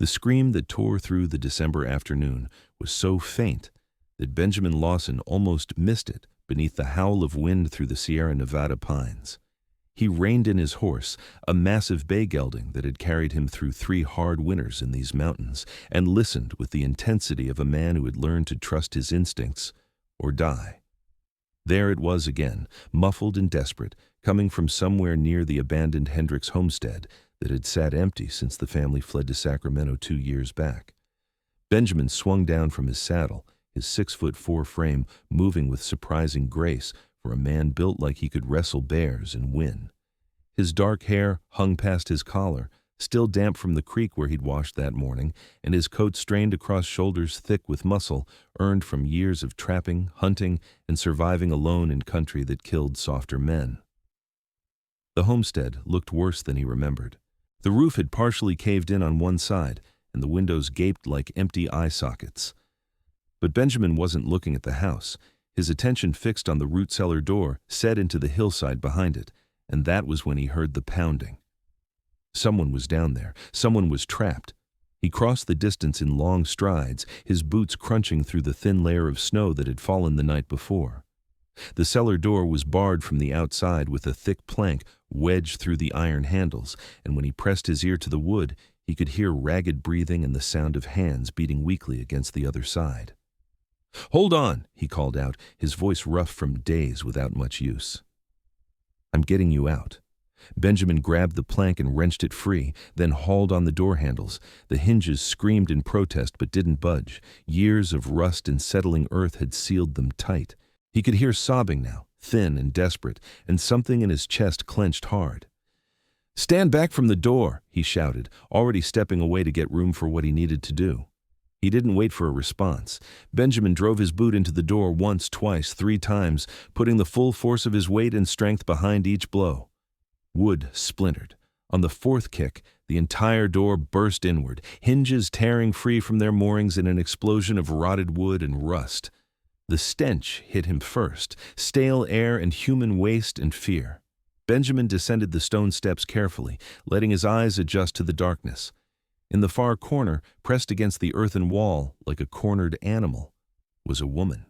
The scream that tore through the December afternoon was so faint that Benjamin Lawson almost missed it beneath the howl of wind through the Sierra Nevada pines. He reined in his horse, a massive bay gelding that had carried him through 3 hard winters in these mountains, and listened with the intensity of a man who had learned to trust his instincts or die. There it was again, muffled and desperate, coming from somewhere near the abandoned Hendricks homestead that had sat empty since the family fled to Sacramento 2 years back. Benjamin swung down from his saddle, his 6'4" frame moving with surprising grace for a man built like he could wrestle bears and win. His dark hair hung past his collar, still damp from the creek where he'd washed that morning, and his coat strained across shoulders thick with muscle earned from years of trapping, hunting, and surviving alone in country that killed softer men. The homestead looked worse than he remembered. The roof had partially caved in on one side, and the windows gaped like empty eye sockets. But Benjamin wasn't looking at the house, his attention fixed on the root cellar door set into the hillside behind it, and that was when he heard the pounding. Someone was down there. Someone was trapped. He crossed the distance in long strides, his boots crunching through the thin layer of snow that had fallen the night before. The cellar door was barred from the outside with a thick plank wedged through the iron handles, and when he pressed his ear to the wood, he could hear ragged breathing and the sound of hands beating weakly against the other side. "Hold on," he called out, his voice rough from days without much use. "I'm getting you out." Benjamin grabbed the plank and wrenched it free, then hauled on the door handles. The hinges screamed in protest but didn't budge. Years of rust and settling earth had sealed them tight. He could hear sobbing now, thin and desperate, and something in his chest clenched hard. "Stand back from the door," he shouted, already stepping away to get room for what he needed to do. He didn't wait for a response. Benjamin drove his boot into the door once, twice, 3 times, putting the full force of his weight and strength behind each blow. Wood splintered. On the 4th kick, the entire door burst inward, hinges tearing free from their moorings in an explosion of rotted wood and rust. The stench hit him first, stale air and human waste and fear. Benjamin descended the stone steps carefully, letting his eyes adjust to the darkness. In the far corner, pressed against the earthen wall like a cornered animal, was a woman.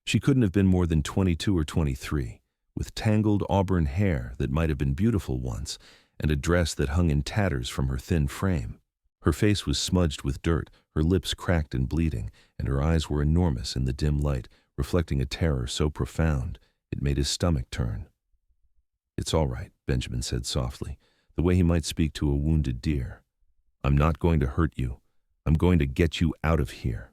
She couldn't have been more than 22 or 23, with tangled auburn hair that might have been beautiful once, and a dress that hung in tatters from her thin frame. Her face was smudged with dirt, her lips cracked and bleeding, and her eyes were enormous in the dim light, reflecting a terror so profound it made his stomach turn. "It's all right," Benjamin said softly, the way he might speak to a wounded deer. "I'm not going to hurt you. I'm going to get you out of here."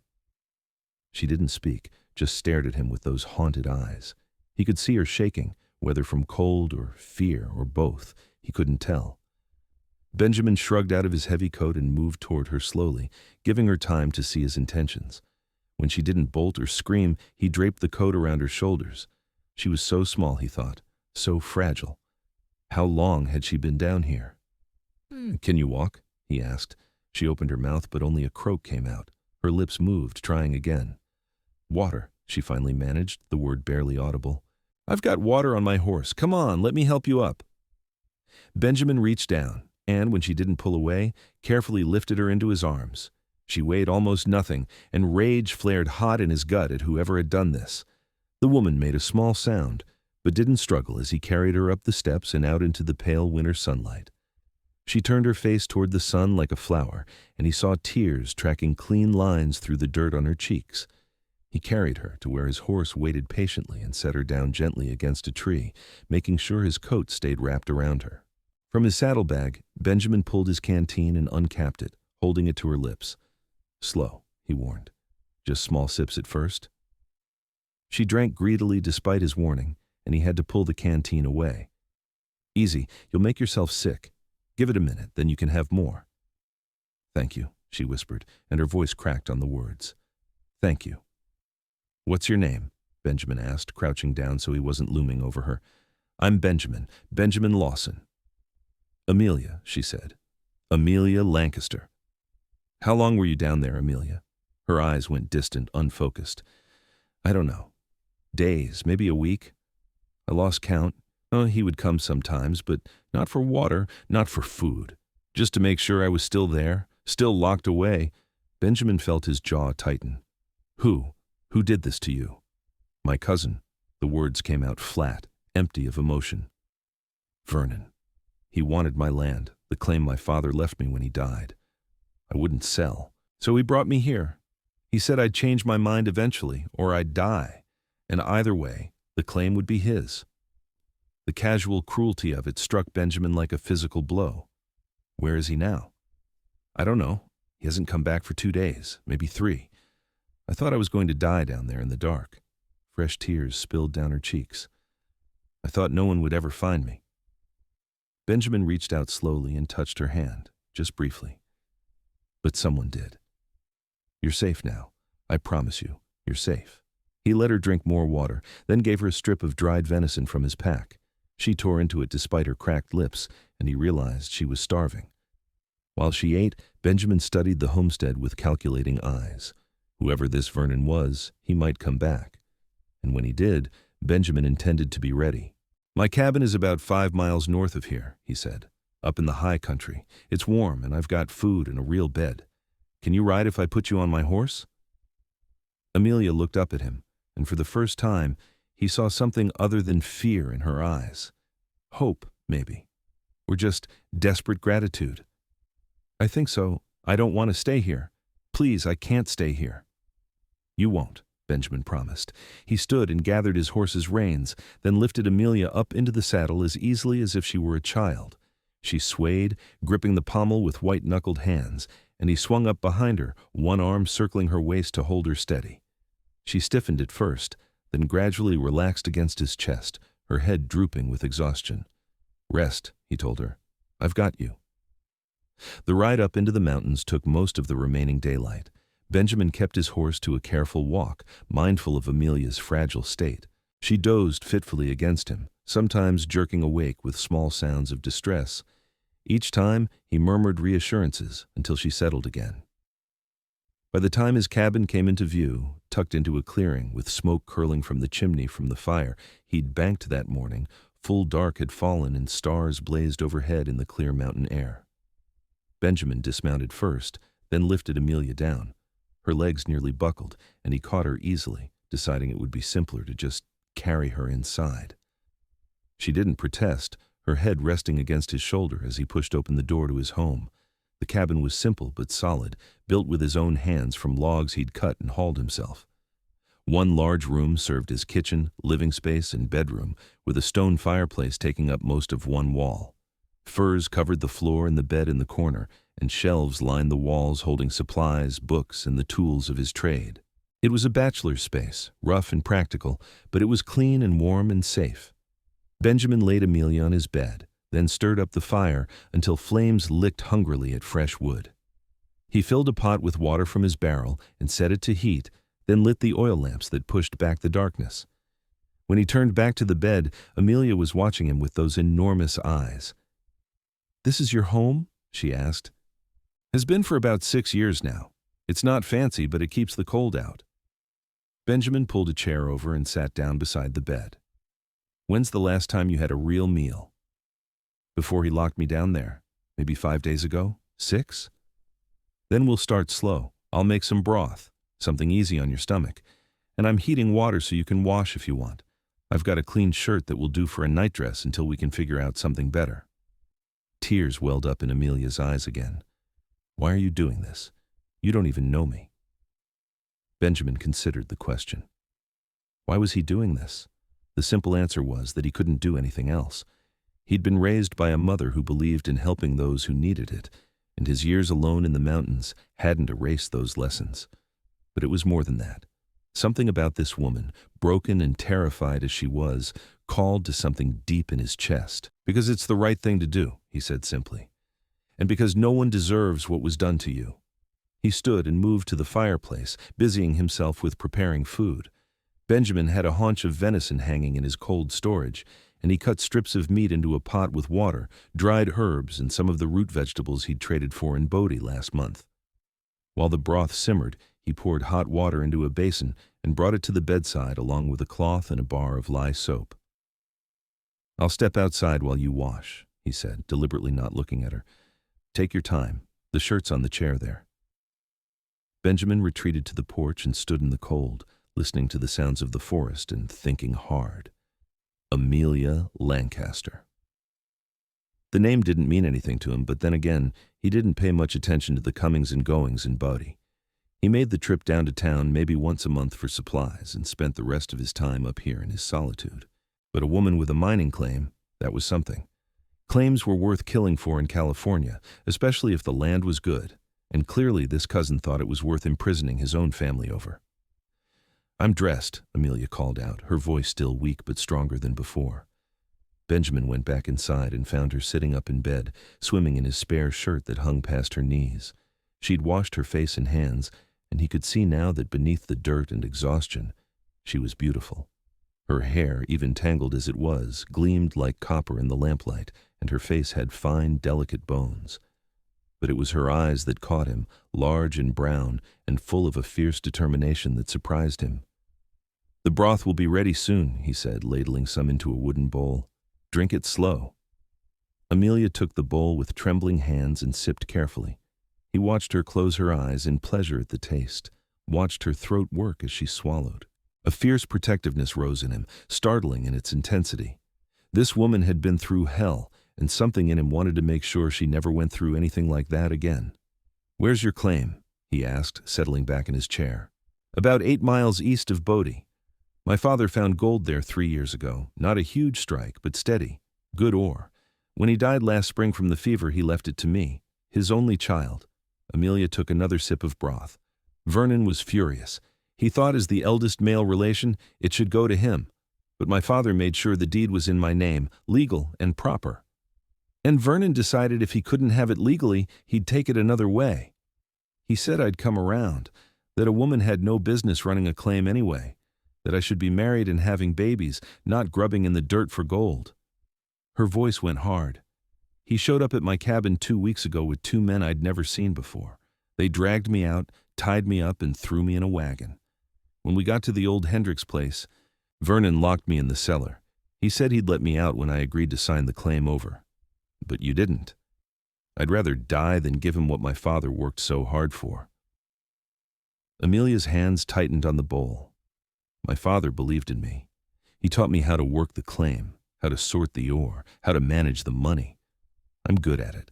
She didn't speak, just stared at him with those haunted eyes. He could see her shaking, whether from cold or fear or both, he couldn't tell. Benjamin shrugged out of his heavy coat and moved toward her slowly, giving her time to see his intentions. When she didn't bolt or scream, he draped the coat around her shoulders. She was so small, he thought, so fragile. How long had she been down here? "Can you walk?" he asked. She opened her mouth, but only a croak came out. Her lips moved, trying again. "Water," she finally managed, the word barely audible. "I've got water on my horse. Come on, let me help you up." Benjamin reached down, and when she didn't pull away, carefully lifted her into his arms. She weighed almost nothing, and rage flared hot in his gut at whoever had done this. The woman made a small sound, but didn't struggle as he carried her up the steps and out into the pale winter sunlight. She turned her face toward the sun like a flower, and he saw tears tracking clean lines through the dirt on her cheeks. He carried her to where his horse waited patiently and set her down gently against a tree, making sure his coat stayed wrapped around her. From his saddlebag, Benjamin pulled his canteen and uncapped it, holding it to her lips. "Slow," he warned. "Just small sips at first." She drank greedily despite his warning, and he had to pull the canteen away. "Easy, you'll make yourself sick. Give it a minute, then you can have more." "Thank you," she whispered, and her voice cracked on the words. "Thank you." "What's your name?" Benjamin asked, crouching down so he wasn't looming over her. "I'm Benjamin Lawson." "Amelia," she said. "Amelia Lancaster." "How long were you down there, Amelia?" Her eyes went distant, unfocused. "I don't know. Days, maybe a week. I lost count. Oh, he would come sometimes, but not for water, not for food. Just to make sure I was still there, Still locked away, Benjamin felt his jaw tighten. Who? Who did this to you? My cousin. The words came out flat, empty of emotion. Vernon. He wanted my land, the claim my father left me when he died. I wouldn't sell, so he brought me here. He said I'd change my mind eventually, or I'd die, and either way, the claim would be his. The casual cruelty of it struck Benjamin like a physical blow. Where is he now? I don't know. He hasn't come back for 2 days, maybe 3. I thought I was going to die down there in the dark. Fresh tears spilled down her cheeks. I thought no one would ever find me. Benjamin reached out slowly and touched her hand, just briefly. But someone did. You're safe now. I promise you, you're safe. He let her drink more water, then gave her a strip of dried venison from his pack. She tore into it despite her cracked lips, and he realized she was starving. While she ate, Benjamin studied the homestead with calculating eyes. Whoever this Vernon was, he might come back. And when he did, Benjamin intended to be ready. My cabin is about 5 miles north of here, he said. Up in the high country. It's warm, and I've got food and a real bed. Can you ride if I put you on my horse? Amelia looked up at him, and for the first time, he saw something other than fear in her eyes. Hope, maybe. Or just desperate gratitude. I think so. I don't want to stay here. Please, I can't stay here. You won't, Benjamin promised. He stood and gathered his horse's reins, then lifted Amelia up into the saddle as easily as if she were a child. She swayed, gripping the pommel with white-knuckled hands, and he swung up behind her, one arm circling her waist to hold her steady. She stiffened at first, then gradually relaxed against his chest, her head drooping with exhaustion. Rest, he told her. I've got you. The ride up into the mountains took most of the remaining daylight. Benjamin kept his horse to a careful walk, mindful of Amelia's fragile state. She dozed fitfully against him, sometimes jerking awake with small sounds of distress. Each time, he murmured reassurances until she settled again. By the time his cabin came into view, tucked into a clearing with smoke curling from the chimney from the fire he'd banked that morning, full dark had fallen and stars blazed overhead in the clear mountain air. Benjamin dismounted first, then lifted Amelia down. Her legs nearly buckled, and he caught her easily, deciding it would be simpler to just carry her inside. She didn't protest, her head resting against his shoulder as he pushed open the door to his home. The cabin was simple but solid, built with his own hands from logs he'd cut and hauled himself. One large room served as kitchen, living space, and bedroom, with a stone fireplace taking up most of one wall. Furs covered the floor and the bed in the corner, and shelves lined the walls holding supplies, books, and the tools of his trade. It was a bachelor's space, rough and practical, but it was clean and warm and safe. Benjamin laid Amelia on his bed, then stirred up the fire until flames licked hungrily at fresh wood. He filled a pot with water from his barrel and set it to heat, then lit the oil lamps that pushed back the darkness. When he turned back to the bed, Amelia was watching him with those enormous eyes. "This is your home?" she asked. "Has been for about 6 years now. It's not fancy, but it keeps the cold out." Benjamin pulled a chair over and sat down beside the bed. "When's the last time you had a real meal?" "Before he locked me down there. Maybe 5 days ago? 6? Then we'll start slow. I'll make some broth, something easy on your stomach. And I'm heating water so you can wash if you want. I've got a clean shirt that will do for a nightdress until we can figure out something better." Tears welled up in Amelia's eyes again. "Why are you doing this? You don't even know me." Benjamin considered the question. Why was he doing this? The simple answer was that he couldn't do anything else. He'd been raised by a mother who believed in helping those who needed it, and his years alone in the mountains hadn't erased those lessons. But it was more than that. Something about this woman, broken and terrified as she was, called to something deep in his chest. "Because it's the right thing to do," he said simply. "And because no one deserves what was done to you." He stood and moved to the fireplace, busying himself with preparing food. Benjamin had a haunch of venison hanging in his cold storage, and he cut strips of meat into a pot with water, dried herbs, and some of the root vegetables he'd traded for in Bodie last month. While the broth simmered, he poured hot water into a basin and brought it to the bedside along with a cloth and a bar of lye soap. "I'll step outside while you wash," he said, deliberately not looking at her. "Take your time. The shirt's on the chair there. Benjamin retreated to the porch and stood in the cold, listening to the sounds of the forest and thinking hard. Amelia Lancaster. The name didn't mean anything to him, but then again, he didn't pay much attention to the comings and goings in Bodie. He made the trip down to town maybe once a month for supplies and spent the rest of his time up here in his solitude. But a woman with a mining claim, that was something. Claims were worth killing for in California, especially if the land was good, and clearly this cousin thought it was worth imprisoning his own family over. "I'm dressed," Amelia called out, her voice still weak but stronger than before. Benjamin went back inside and found her sitting up in bed, swimming in his spare shirt that hung past her knees. She'd washed her face and hands, and he could see now that beneath the dirt and exhaustion, she was beautiful. Her hair, even tangled as it was, gleamed like copper in the lamplight, and her face had fine, delicate bones. But it was her eyes that caught him, large and brown, and full of a fierce determination that surprised him. "The broth will be ready soon," he said, ladling some into a wooden bowl. "Drink it slow." Amelia took the bowl with trembling hands and sipped carefully. He watched her close her eyes in pleasure at the taste, watched her throat work as she swallowed. A fierce protectiveness rose in him, startling in its intensity. This woman had been through hell, and something in him wanted to make sure she never went through anything like that again. "Where's your claim?" he asked, settling back in his chair. "About 8 miles east of Bodie. My father found gold there 3 years ago. Not a huge strike, but steady. Good ore. When he died last spring from the fever, he left it to me, his only child." Amelia took another sip of broth. Vernon was furious. He thought as the eldest male relation, it should go to him. But my father made sure the deed was in my name, legal and proper. And Vernon decided if he couldn't have it legally, he'd take it another way. He said I'd come around, that a woman had no business running a claim anyway, that I should be married and having babies, not grubbing in the dirt for gold. Her voice went hard. He showed up at my cabin 2 weeks ago with 2 men I'd never seen before. They dragged me out, tied me up, and threw me in a wagon. When we got to the old Hendricks place, Vernon locked me in the cellar. He said he'd let me out when I agreed to sign the claim over. But you didn't. I'd rather die than give him what my father worked so hard for." Amelia's hands tightened on the bowl. "My father believed in me. He taught me how to work the claim, how to sort the ore, how to manage the money. I'm good at it,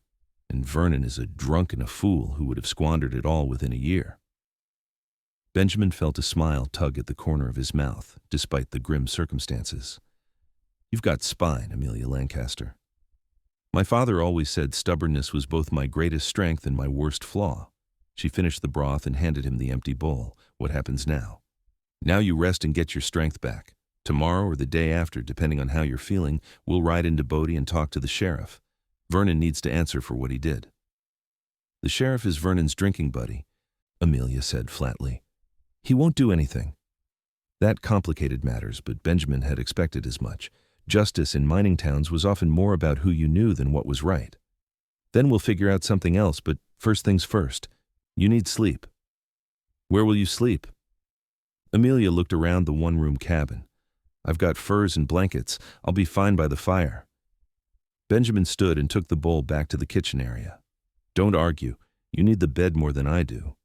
and Vernon is a drunk and a fool who would have squandered it all within a year." Benjamin felt a smile tug at the corner of his mouth, despite the grim circumstances. "You've got spine, Amelia Lancaster. My father always said stubbornness was both my greatest strength and my worst flaw." She finished the broth and handed him the empty bowl. "What happens now? Now you rest and get your strength back. Tomorrow or the day after, depending on how you're feeling, we'll ride into Bodie and talk to the sheriff. Vernon needs to answer for what he did." "The sheriff is Vernon's drinking buddy," Amelia said flatly. "He won't do anything." That complicated matters, but Benjamin had expected as much. Justice in mining towns was often more about who you knew than what was right. "Then we'll figure out something else, but first things first. You need sleep." "Where will you sleep?" Amelia looked around the one-room cabin. "I've got furs and blankets. I'll be fine by the fire." Benjamin stood and took the bowl back to the kitchen area. "Don't argue. You need the bed more than I do."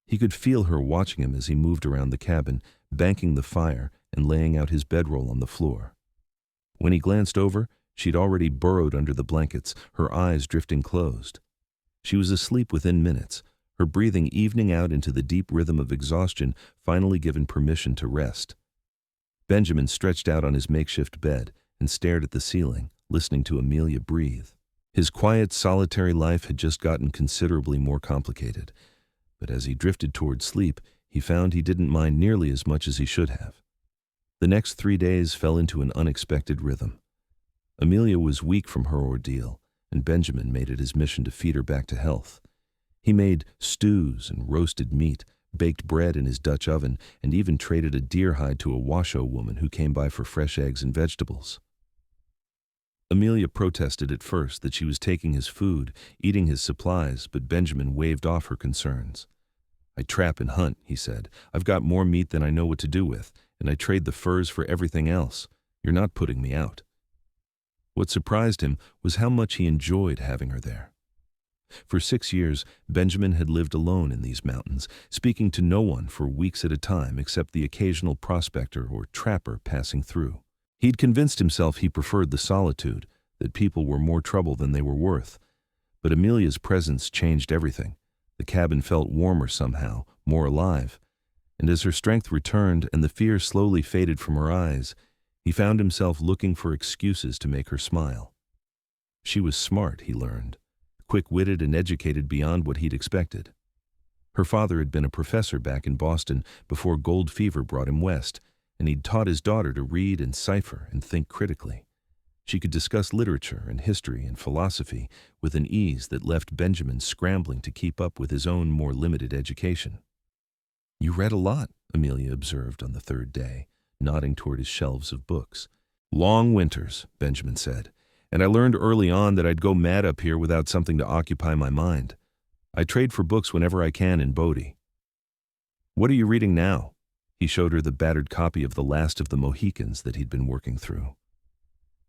He could feel her watching him as he moved around the cabin, banking the fire and laying out his bedroll on the floor. When he glanced over, she'd already burrowed under the blankets, her eyes drifting closed. She was asleep within minutes, her breathing evening out into the deep rhythm of exhaustion, finally given permission to rest. Benjamin stretched out on his makeshift bed and stared at the ceiling, listening to Amelia breathe. His quiet, solitary life had just gotten considerably more complicated, but as he drifted toward sleep, he found he didn't mind nearly as much as he should have. The next 3 days fell into an unexpected rhythm. Amelia was weak from her ordeal, and Benjamin made it his mission to feed her back to health. He made stews and roasted meat, baked bread in his Dutch oven, and even traded a deer hide to a Washoe woman who came by for fresh eggs and vegetables. Amelia protested at first that she was taking his food, eating his supplies, but Benjamin waved off her concerns. "I trap and hunt," he said. "I've got more meat than I know what to do with, and I trade the furs for everything else. You're not putting me out." What surprised him was how much he enjoyed having her there. For 6 years, Benjamin had lived alone in these mountains, speaking to no one for weeks at a time except the occasional prospector or trapper passing through. He'd convinced himself he preferred the solitude, that people were more trouble than they were worth. But Amelia's presence changed everything. The cabin felt warmer somehow, more alive. And as her strength returned and the fear slowly faded from her eyes, he found himself looking for excuses to make her smile. She was smart, he learned, quick-witted and educated beyond what he'd expected. Her father had been a professor back in Boston before gold fever brought him west, and he'd taught his daughter to read and cipher and think critically. She could discuss literature and history and philosophy with an ease that left Benjamin scrambling to keep up with his own more limited education. "You read a lot," Amelia observed on the third day, nodding toward his shelves of books. "Long winters," Benjamin said, "and I learned early on that I'd go mad up here without something to occupy my mind. I trade for books whenever I can in Bodie." "What are you reading now?" He showed her the battered copy of The Last of the Mohicans that he'd been working through.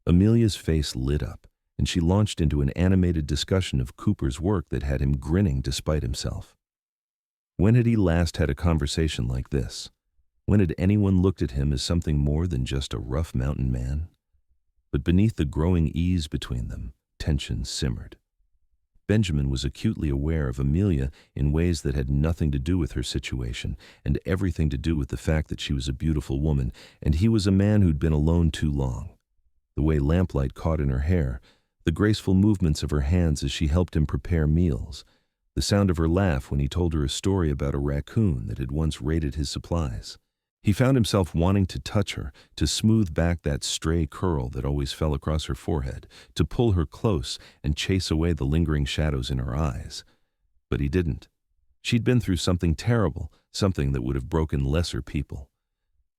Amelia's face lit up, and she launched into an animated discussion of Cooper's work that had him grinning despite himself. When had he last had a conversation like this? When had anyone looked at him as something more than just a rough mountain man? But beneath the growing ease between them, tension simmered. Benjamin was acutely aware of Amelia in ways that had nothing to do with her situation and everything to do with the fact that she was a beautiful woman, and he was a man who'd been alone too long. The way lamplight caught in her hair, the graceful movements of her hands as she helped him prepare meals, the sound of her laugh when he told her a story about a raccoon that had once raided his supplies. He found himself wanting to touch her, to smooth back that stray curl that always fell across her forehead, to pull her close and chase away the lingering shadows in her eyes. But he didn't. She'd been through something terrible, something that would have broken lesser people.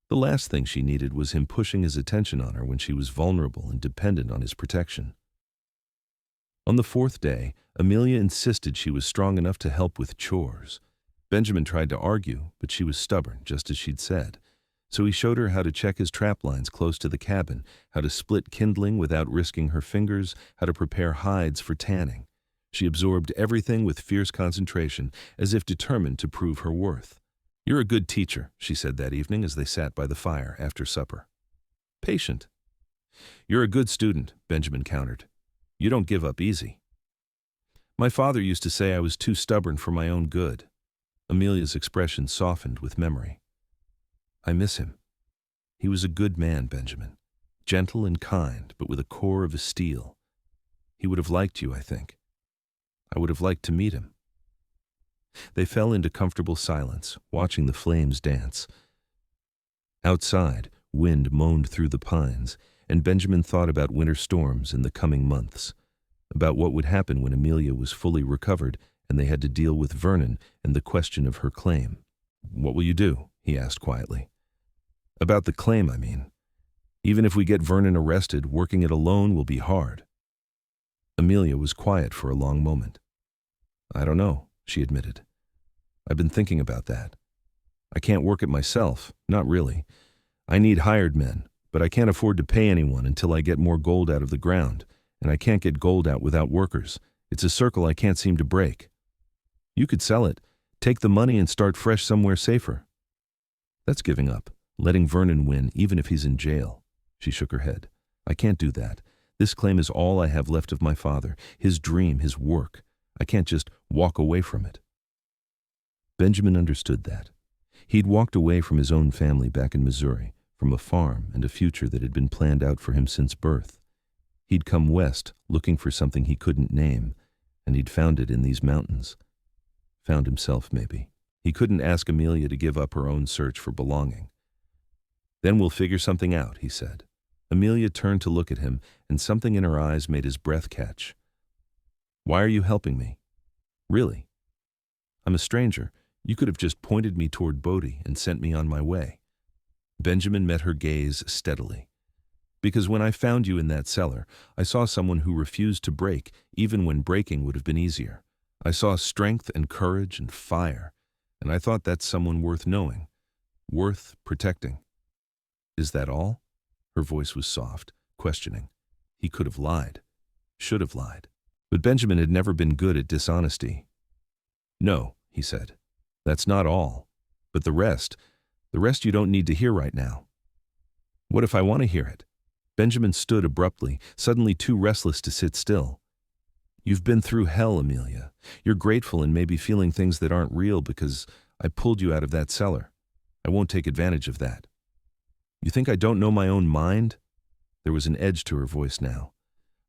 The last thing she needed was him pushing his attention on her when she was vulnerable and dependent on his protection. On the fourth day, Amelia insisted she was strong enough to help with chores. Benjamin tried to argue, but she was stubborn, just as she'd said. So he showed her how to check his trap lines close to the cabin, how to split kindling without risking her fingers, how to prepare hides for tanning. She absorbed everything with fierce concentration, as if determined to prove her worth. "You're a good teacher," she said that evening as they sat by the fire after supper. "Patient." "You're a good student," Benjamin countered. "You don't give up easy." "My father used to say I was too stubborn for my own good." Amelia's expression softened with memory. "I miss him. He was a good man, Benjamin. Gentle and kind, but with a core of steel. He would have liked you, I think. I would have liked to meet him." They fell into comfortable silence, watching the flames dance. Outside, wind moaned through the pines, and Benjamin thought about winter storms in the coming months, about what would happen when Amelia was fully recovered and they had to deal with Vernon and the question of her claim. "What will you do?" he asked quietly. "About the claim, I mean. Even if we get Vernon arrested, working it alone will be hard." Amelia was quiet for a long moment. "I don't know," she admitted. "I've been thinking about that. I can't work it myself, not really. I need hired men, but I can't afford to pay anyone until I get more gold out of the ground, and I can't get gold out without workers. It's a circle I can't seem to break. You could sell it, take the money and start fresh somewhere safer." "That's giving up, letting Vernon win even if he's in jail." She shook her head. "I can't do that. This claim is all I have left of my father, his dream, his work. I can't just walk away from it." Benjamin understood that. He'd walked away from his own family back in Missouri, from a farm and a future that had been planned out for him since birth. He'd come west looking for something he couldn't name, and he'd found it in these mountains. Found himself, maybe. He couldn't ask Amelia to give up her own search for belonging. "Then we'll figure something out," he said. Amelia turned to look at him, and something in her eyes made his breath catch. "Why are you helping me? Really? I'm a stranger. You could have just pointed me toward Bodie and sent me on my way." Benjamin met her gaze steadily. "Because when I found you in that cellar, I saw someone who refused to break, even when breaking would have been easier. I saw strength and courage and fire, and I thought that's someone worth knowing, worth protecting." "Is that all?" Her voice was soft, questioning. He could have lied, should have lied. But Benjamin had never been good at dishonesty. "No," he said. "That's not all. But the rest you don't need to hear right now." "What if I want to hear it?" Benjamin stood abruptly, suddenly too restless to sit still. "You've been through hell, Amelia. You're grateful and maybe feeling things that aren't real because I pulled you out of that cellar. I won't take advantage of that. You think I don't know my own mind?" There was an edge to her voice now.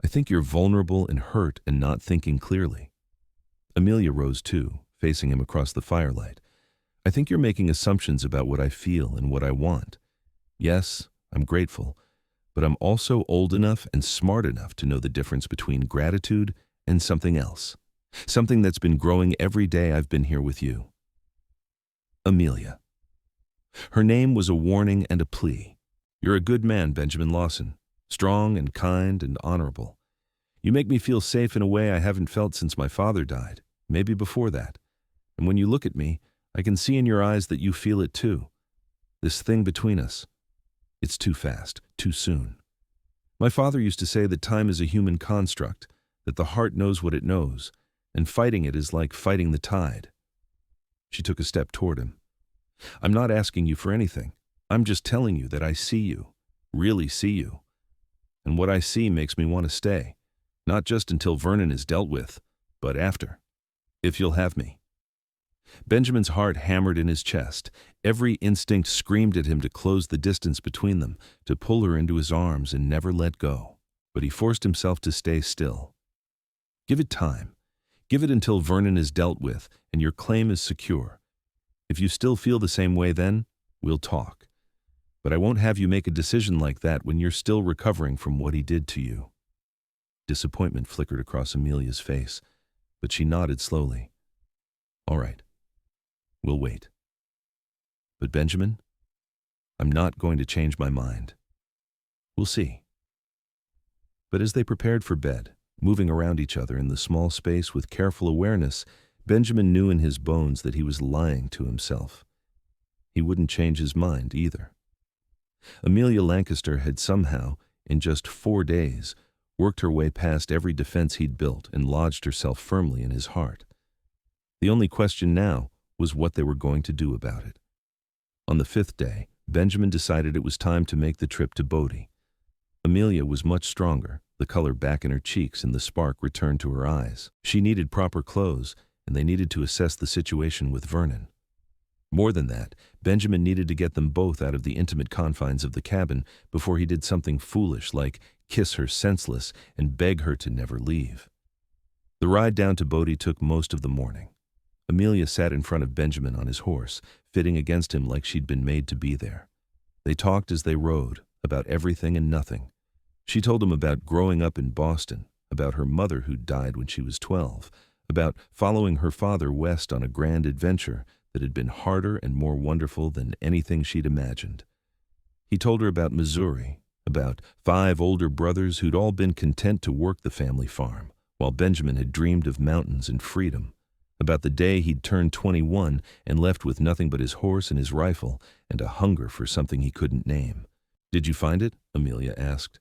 "I think you're vulnerable and hurt and not thinking clearly." Amelia rose too, facing him across the firelight. "I think you're making assumptions about what I feel and what I want. Yes, I'm grateful, but I'm also old enough and smart enough to know the difference between gratitude and something else. Something that's been growing every day I've been here with you." Amelia. Her name was a warning and a plea. "You're a good man, Benjamin Lawson. Strong and kind and honorable. You make me feel safe in a way I haven't felt since my father died, maybe before that. And when you look at me, I can see in your eyes that you feel it too. This thing between us, it's too fast, too soon. My father used to say that time is a human construct, that the heart knows what it knows, and fighting it is like fighting the tide." She took a step toward him. "I'm not asking you for anything. I'm just telling you that I see you, really see you. And what I see makes me want to stay, not just until Vernon is dealt with, but after, if you'll have me." Benjamin's heart hammered in his chest. Every instinct screamed at him to close the distance between them, to pull her into his arms and never let go. But he forced himself to stay still. "Give it time. Give it until Vernon is dealt with and your claim is secure. If you still feel the same way then, we'll talk. But I won't have you make a decision like that when you're still recovering from what he did to you." Disappointment flickered across Amelia's face, but she nodded slowly. "All right. We'll wait. But Benjamin, I'm not going to change my mind. We'll see." But as they prepared for bed, moving around each other in the small space with careful awareness, Benjamin knew in his bones that he was lying to himself. He wouldn't change his mind either. Amelia Lancaster had somehow, in just 4 days, worked her way past every defense he'd built and lodged herself firmly in his heart. The only question now was what they were going to do about it. On the 5th day, Benjamin decided it was time to make the trip to Bodie. Amelia was much stronger, the color back in her cheeks and the spark returned to her eyes. She needed proper clothes, and they needed to assess the situation with Vernon. More than that, Benjamin needed to get them both out of the intimate confines of the cabin before he did something foolish like kiss her senseless and beg her to never leave. The ride down to Bodie took most of the morning. Amelia sat in front of Benjamin on his horse, fitting against him like she'd been made to be there. They talked as they rode, about everything and nothing. She told him about growing up in Boston, about her mother who died when she was 12, about following her father west on a grand adventure that had been harder and more wonderful than anything she'd imagined. He told her about Missouri, about 5 older brothers who'd all been content to work the family farm, while Benjamin had dreamed of mountains and freedom, about the day he'd turned 21 and left with nothing but his horse and his rifle and a hunger for something he couldn't name. "Did you find it?" Amelia asked.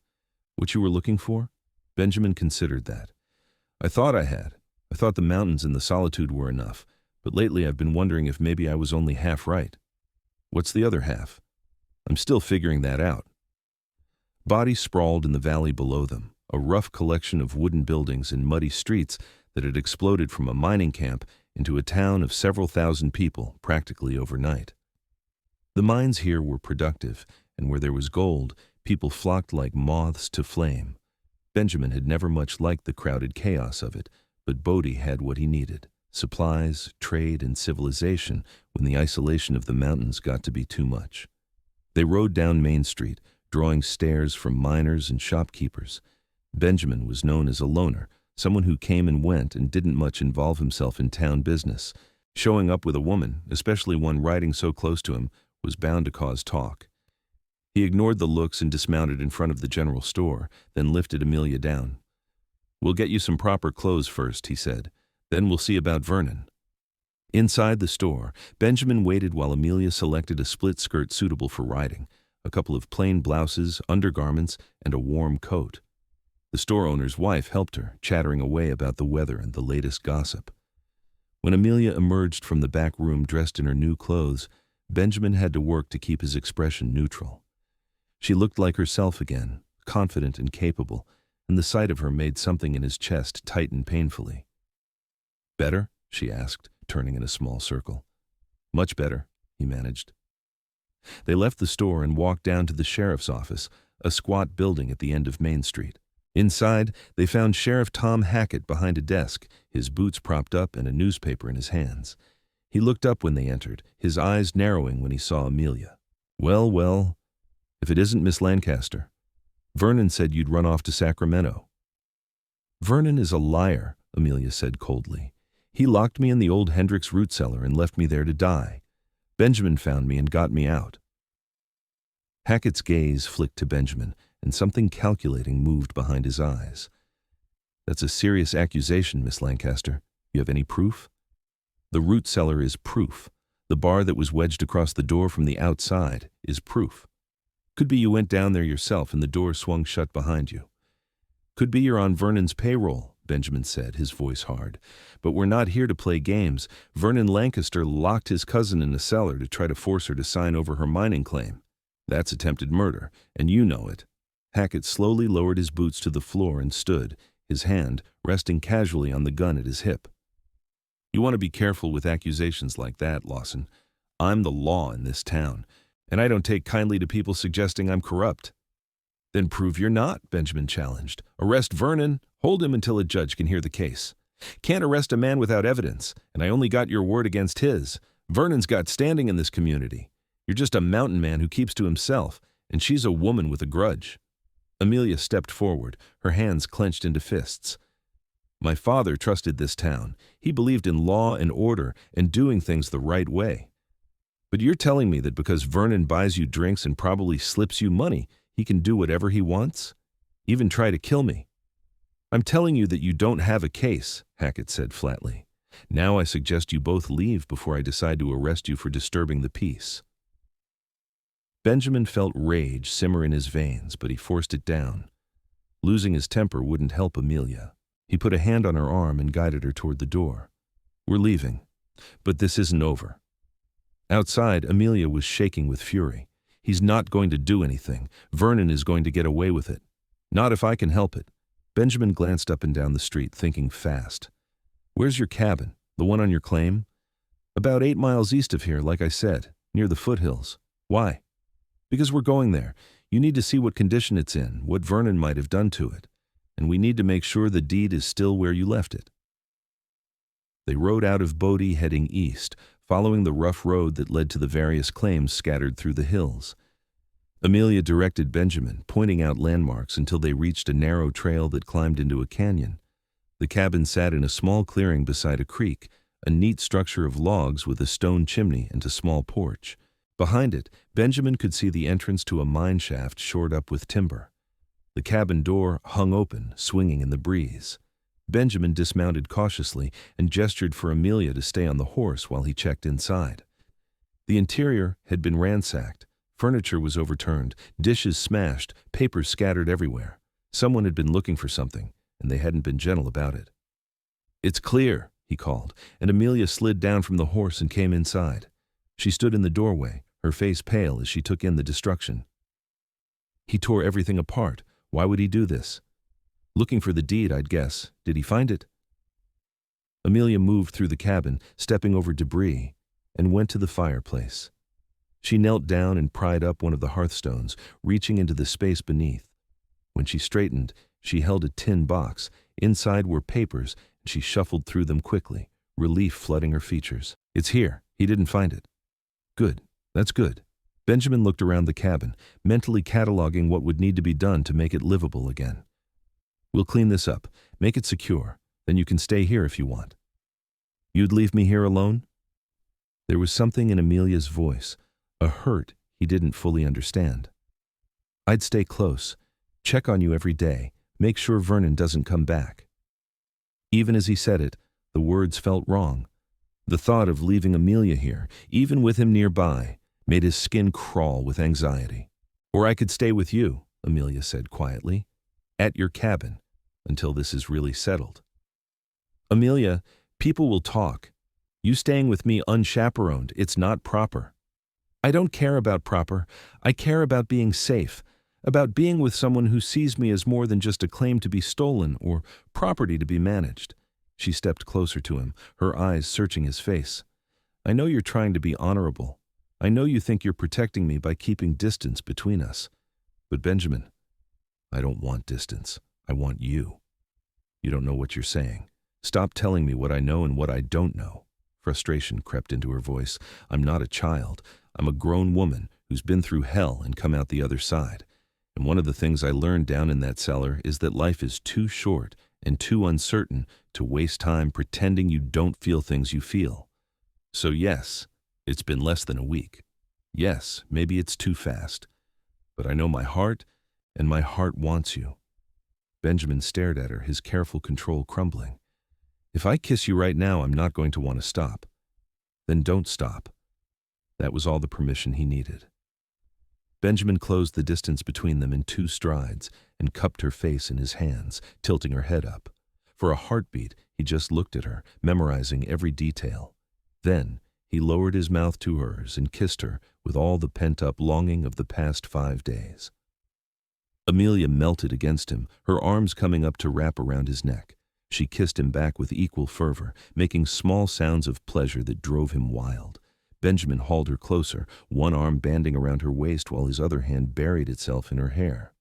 "What you were looking for?" Benjamin considered that. "I thought I had. I thought the mountains and the solitude were enough, but lately I've been wondering if maybe I was only half right." "What's the other half?" "I'm still figuring that out." Bodie sprawled in the valley below them, a rough collection of wooden buildings and muddy streets that had exploded from a mining camp into a town of several thousand people practically overnight. The mines here were productive, and where there was gold, people flocked like moths to flame. Benjamin had never much liked the crowded chaos of it, but Bodie had what he needed: supplies, trade, and civilization when the isolation of the mountains got to be too much. They rode down Main Street, drawing stares from miners and shopkeepers. Benjamin was known as a loner, someone who came and went and didn't much involve himself in town business. Showing up with a woman, especially one riding so close to him, was bound to cause talk. He ignored the looks and dismounted in front of the general store, then lifted Amelia down. "We'll get you some proper clothes first," he said. "Then we'll see about Vernon." Inside the store, Benjamin waited while Amelia selected a split skirt suitable for riding, a couple of plain blouses, undergarments, and a warm coat. The store owner's wife helped her, chattering away about the weather and the latest gossip. When Amelia emerged from the back room dressed in her new clothes, Benjamin had to work to keep his expression neutral. She looked like herself again, confident and capable, and the sight of her made something in his chest tighten painfully. "Better?" she asked, turning in a small circle. "Much better," he managed. They left the store and walked down to the sheriff's office, a squat building at the end of Main Street. Inside, they found Sheriff Tom Hackett behind a desk, his boots propped up and a newspaper in his hands. He looked up when they entered, his eyes narrowing when he saw Amelia. "Well, well, if it isn't Miss Lancaster. Vernon said you'd run off to Sacramento." "Vernon is a liar," Amelia said coldly. "He locked me in the old Hendricks root cellar and left me there to die. Benjamin found me and got me out." Hackett's gaze flicked to Benjamin, and something calculating moved behind his eyes. "That's a serious accusation, Miss Lancaster. You have any proof?" "The root cellar is proof. The bar that was wedged across the door from the outside is proof. Could be you went down there yourself and the door swung shut behind you. Could be you're on Vernon's payroll," Benjamin said, his voice hard. "But we're not here to play games. Vernon Lancaster locked his cousin in the cellar to try to force her to sign over her mining claim. That's attempted murder, and you know it." Hackett slowly lowered his boots to the floor and stood, his hand resting casually on the gun at his hip. "You want to be careful with accusations like that, Lawson. I'm the law in this town, and I don't take kindly to people suggesting I'm corrupt." "Then prove you're not," Benjamin challenged. "Arrest Vernon, hold him until a judge can hear the case. Can't arrest a man without evidence, and I only got your word against his. Vernon's got standing in this community. You're just a mountain man who keeps to himself, and she's a woman with a grudge." Amelia stepped forward, her hands clenched into fists. "My father trusted this town. He believed in law and order and doing things the right way. But you're telling me that because Vernon buys you drinks and probably slips you money, he can do whatever he wants? Even try to kill me?" "I'm telling you that you don't have a case," Hackett said flatly. "Now I suggest you both leave before I decide to arrest you for disturbing the peace." Benjamin felt rage simmer in his veins, but he forced it down. Losing his temper wouldn't help Amelia. He put a hand on her arm and guided her toward the door. "We're leaving, but this isn't over." Outside, Amelia was shaking with fury. "He's not going to do anything. Vernon is going to get away with it. Not if I can help it." Benjamin glanced up and down the street, thinking fast. "Where's your cabin? The one on your claim?" "About 8 miles east of here, like I said, near the foothills." "Why?" "Because we're going there. You need to see what condition it's in, what Vernon might have done to it. And we need to make sure the deed is still where you left it." They rode out of Bodie heading east, following the rough road that led to the various claims scattered through the hills. Amelia directed Benjamin, pointing out landmarks until they reached a narrow trail that climbed into a canyon. The cabin sat in a small clearing beside a creek, a neat structure of logs with a stone chimney and a small porch. Behind it, Benjamin could see the entrance to a mine shaft shored up with timber. The cabin door hung open, swinging in the breeze. Benjamin dismounted cautiously and gestured for Amelia to stay on the horse while he checked inside. The interior had been ransacked. Furniture was overturned, dishes smashed, papers scattered everywhere. Someone had been looking for something, and they hadn't been gentle about it. "It's clear," he called, and Amelia slid down from the horse and came inside. She stood in the doorway, her face pale as she took in the destruction. "He tore everything apart. Why would he do this?" "Looking for the deed, I'd guess. Did he find it?" Amelia moved through the cabin, stepping over debris, and went to the fireplace. She knelt down and pried up one of the hearthstones, reaching into the space beneath. When she straightened, she held a tin box. Inside were papers, and she shuffled through them quickly, relief flooding her features. "It's here. He didn't find it." "Good. That's good." Benjamin looked around the cabin, mentally cataloging what would need to be done to make it livable again. "We'll clean this up, make it secure, then you can stay here if you want." "You'd leave me here alone?" There was something in Amelia's voice, a hurt he didn't fully understand. "I'd stay close, check on you every day, make sure Vernon doesn't come back." Even as he said it, the words felt wrong. The thought of leaving Amelia here, even with him nearby, made his skin crawl with anxiety. "Or I could stay with you," Amelia said quietly. at your cabin, until this is really settled. Amelia, people will talk. You staying with me unchaperoned, it's not proper. I don't care about proper. I care about being safe, about being with someone who sees me as more than just a claim to be stolen or property to be managed. She stepped closer to him, her eyes searching his face. I know you're trying to be honorable. I know you think you're protecting me by keeping distance between us. But Benjamin, I don't want distance. I want you. You don't know what you're saying. Stop telling me what I know and what I don't know. Frustration crept into her voice. I'm not a child. I'm a grown woman who's been through hell and come out the other side. And one of the things I learned down in that cellar is that life is too short and too uncertain to waste time pretending you don't feel things you feel. So yes, it's been less than a week. Yes, maybe it's too fast. But I know my heart, and my heart wants you. Benjamin stared at her, his careful control crumbling. If I kiss you right now, I'm not going to want to stop. Then don't stop. That was all the permission he needed. Benjamin closed the distance between them in 2 strides and cupped her face in his hands, tilting her head up. For a heartbeat, he just looked at her, memorizing every detail. Then, he lowered his mouth to hers and kissed her with all the pent-up longing of the past 5 days. Amelia melted against him, her arms coming up to wrap around his neck. She kissed him back with equal fervor, making small sounds of pleasure that drove him wild. Benjamin hauled her closer, one arm banding around her waist while his other hand buried itself in her hair.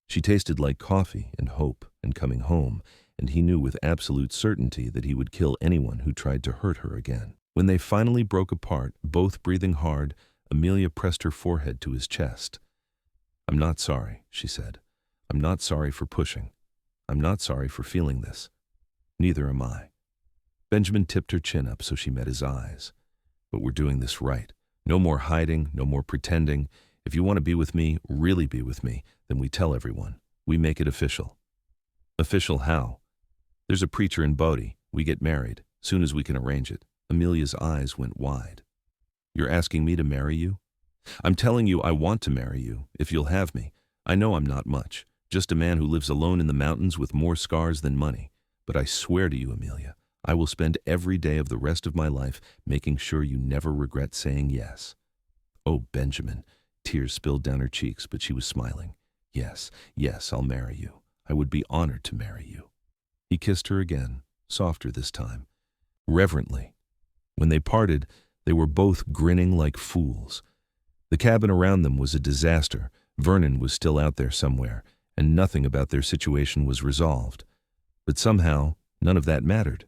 She tasted like coffee and hope and coming home, and he knew with absolute certainty that he would kill anyone who tried to hurt her again. When they finally broke apart, both breathing hard, Amelia pressed her forehead to his chest. I'm not sorry, she said. I'm not sorry for pushing. I'm not sorry for feeling this. Neither am I. Benjamin tipped her chin up so she met his eyes. But we're doing this right. No more hiding, no more pretending. If you want to be with me, really be with me, then we tell everyone. We make it official. Official how? There's a preacher in Bodie. We get married, soon as we can arrange it. Amelia's eyes went wide. You're asking me to marry you? I'm telling you I want to marry you, if you'll have me. I know I'm not much, just a man who lives alone in the mountains with more scars than money. But I swear to you, Amelia, I will spend every day of the rest of my life making sure you never regret saying yes. Oh, Benjamin. Tears spilled down her cheeks, but she was smiling. Yes, yes, I'll marry you. I would be honored to marry you. He kissed her again, softer this time, reverently. When they parted, they were both grinning like fools. The cabin around them was a disaster. Vernon was still out there somewhere, and nothing about their situation was resolved. But somehow, none of that mattered.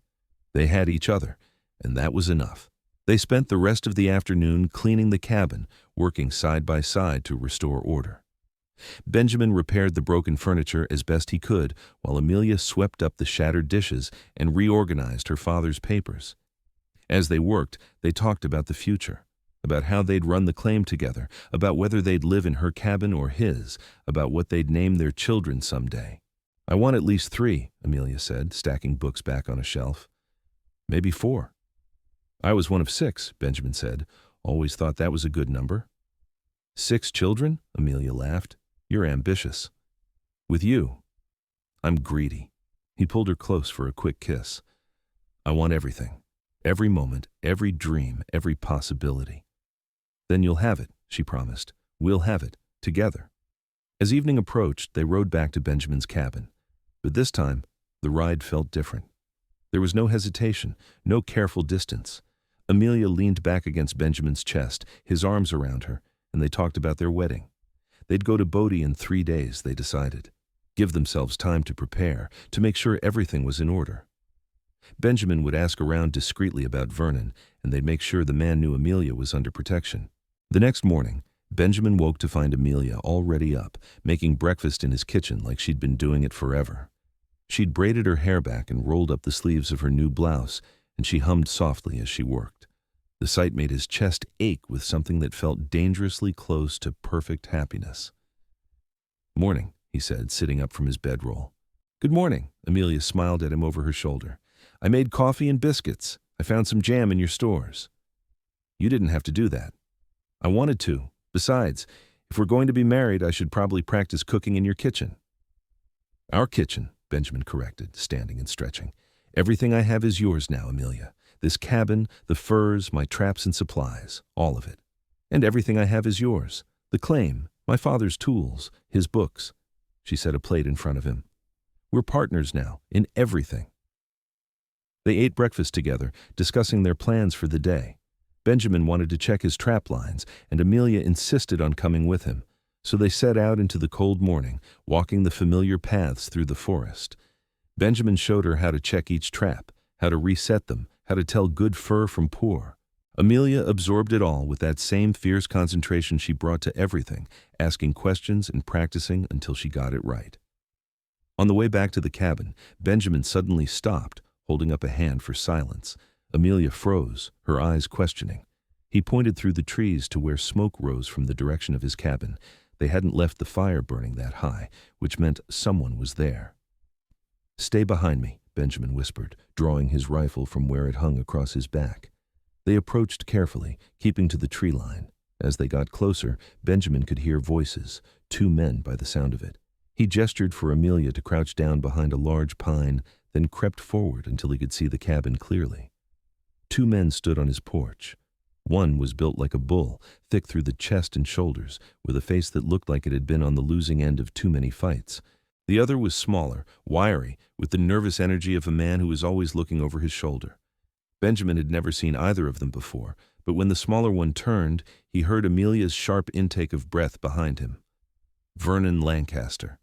They had each other, and that was enough. They spent the rest of the afternoon cleaning the cabin, working side by side to restore order. Benjamin repaired the broken furniture as best he could, while Amelia swept up the shattered dishes and reorganized her father's papers. As they worked, they talked about the future, about how they'd run the claim together, about whether they'd live in her cabin or his, about what they'd name their children someday. I want at least 3, Amelia said, stacking books back on a shelf. Maybe 4. I was one of 6, Benjamin said. Always thought that was a good number. 6 children? Amelia laughed. You're ambitious. With you, I'm greedy. He pulled her close for a quick kiss. I want everything. Every moment, every dream, every possibility. Then you'll have it, she promised. We'll have it, together. As evening approached, they rode back to Benjamin's cabin. But this time, the ride felt different. There was no hesitation, no careful distance. Amelia leaned back against Benjamin's chest, his arms around her, and they talked about their wedding. They'd go to Bodie in 3 days, they decided. Give themselves time to prepare, to make sure everything was in order. Benjamin would ask around discreetly about Vernon, and they'd make sure the man knew Amelia was under protection. The next morning, Benjamin woke to find Amelia already up, making breakfast in his kitchen like she'd been doing it forever. She'd braided her hair back and rolled up the sleeves of her new blouse, and she hummed softly as she worked. The sight made his chest ache with something that felt dangerously close to perfect happiness. Morning, he said, sitting up from his bedroll. Good morning, Amelia smiled at him over her shoulder. I made coffee and biscuits. I found some jam in your stores. You didn't have to do that. I wanted to. Besides, if we're going to be married, I should probably practice cooking in your kitchen. Our kitchen, Benjamin corrected, standing and stretching. Everything I have is yours now, Amelia. This cabin, the furs, my traps and supplies, all of it. And everything I have is yours. The claim, my father's tools, his books. She set a plate in front of him. We're partners now, in everything. They ate breakfast together, discussing their plans for the day. Benjamin wanted to check his trap lines, and Amelia insisted on coming with him. So they set out into the cold morning, walking the familiar paths through the forest. Benjamin showed her how to check each trap, how to reset them, how to tell good fur from poor. Amelia absorbed it all with that same fierce concentration she brought to everything, asking questions and practicing until she got it right. On the way back to the cabin, Benjamin suddenly stopped, holding up a hand for silence. Amelia froze, her eyes questioning. He pointed through the trees to where smoke rose from the direction of his cabin. They hadn't left the fire burning that high, which meant someone was there. "Stay behind me," Benjamin whispered, drawing his rifle from where it hung across his back. They approached carefully, keeping to the tree line. As they got closer, Benjamin could hear voices, 2 men by the sound of it. He gestured for Amelia to crouch down behind a large pine, then crept forward until he could see the cabin clearly. 2 men stood on his porch. One was built like a bull, thick through the chest and shoulders, with a face that looked like it had been on the losing end of too many fights. The other was smaller, wiry, with the nervous energy of a man who was always looking over his shoulder. Benjamin had never seen either of them before, but when the smaller one turned, he heard Amelia's sharp intake of breath behind him. Vernon Lancaster.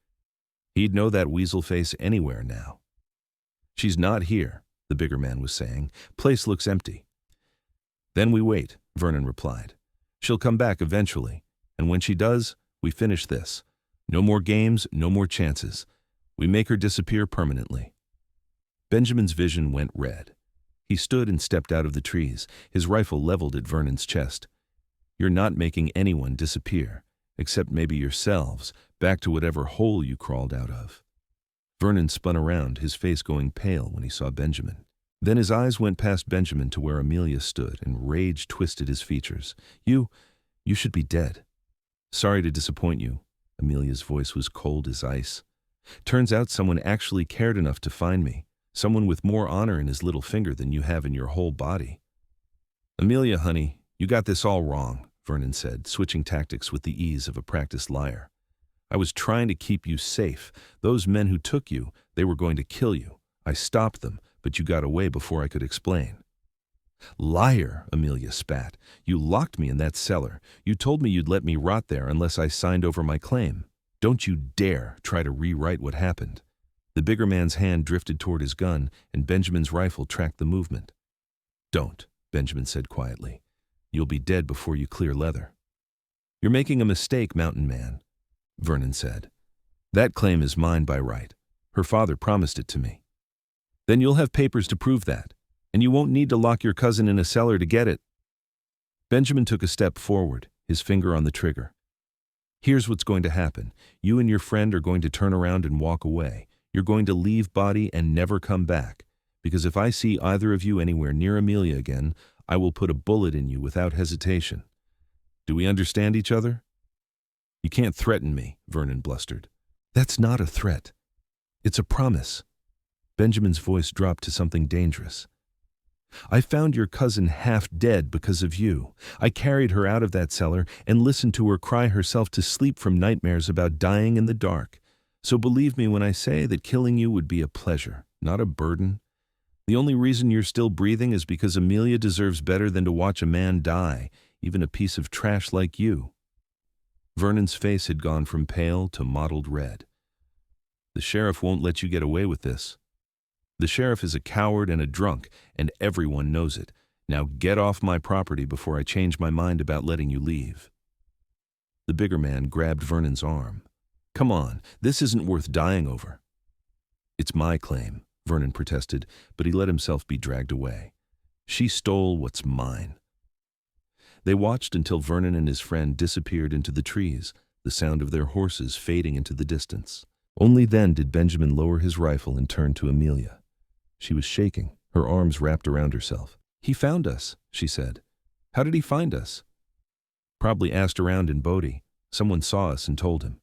He'd know that weasel face anywhere now. "She's not here," the bigger man was saying. "Place looks empty." "Then we wait," Vernon replied. "She'll come back eventually, and when she does, we finish this. No more games, no more chances. We make her disappear permanently." Benjamin's vision went red. He stood and stepped out of the trees, his rifle leveled at Vernon's chest. "You're not making anyone disappear, except maybe yourselves, back to whatever hole you crawled out of." Vernon spun around, his face going pale when he saw Benjamin. Then his eyes went past Benjamin to where Amelia stood, and rage twisted his features. You should be dead." "Sorry to disappoint you." Amelia's voice was cold as ice. "Turns out someone actually cared enough to find me. Someone with more honor in his little finger than you have in your whole body." "Amelia, honey, you got this all wrong," Vernon said, switching tactics with the ease of a practiced liar. "I was trying to keep you safe. Those men who took you, they were going to kill you. I stopped them, but you got away before I could explain." "Liar," Amelia spat. "You locked me in that cellar. You told me you'd let me rot there unless I signed over my claim. Don't you dare try to rewrite what happened." The bigger man's hand drifted toward his gun, and Benjamin's rifle tracked the movement. "Don't," Benjamin said quietly. "You'll be dead before you clear leather." "You're making a mistake, Mountain Man," Vernon said. "That claim is mine by right. Her father promised it to me." "Then you'll have papers to prove that, and you won't need to lock your cousin in a cellar to get it." Benjamin took a step forward, his finger on the trigger. "Here's what's going to happen. You and your friend are going to turn around and walk away. You're going to leave Bodie and never come back, because if I see either of you anywhere near Amelia again, I will put a bullet in you without hesitation. Do we understand each other?" "You can't threaten me," Vernon blustered. "That's not a threat. It's a promise." Benjamin's voice dropped to something dangerous. "I found your cousin half dead because of you. I carried her out of that cellar and listened to her cry herself to sleep from nightmares about dying in the dark. So believe me when I say that killing you would be a pleasure, not a burden. The only reason you're still breathing is because Amelia deserves better than to watch a man die, even a piece of trash like you." Vernon's face had gone from pale to mottled red. "The sheriff won't let you get away with this. The sheriff is a coward and a drunk, and everyone knows it. Now get off my property before I change my mind about letting you leave." The bigger man grabbed Vernon's arm. "Come on, this isn't worth dying over." "It's my claim," Vernon protested, but he let himself be dragged away. "She stole what's mine." They watched until Vernon and his friend disappeared into the trees, the sound of their horses fading into the distance. Only then did Benjamin lower his rifle and turn to Amelia. She was shaking, her arms wrapped around herself. "He found us," she said. "How did he find us?" "Probably asked around in Bodie. Someone saw us and told him."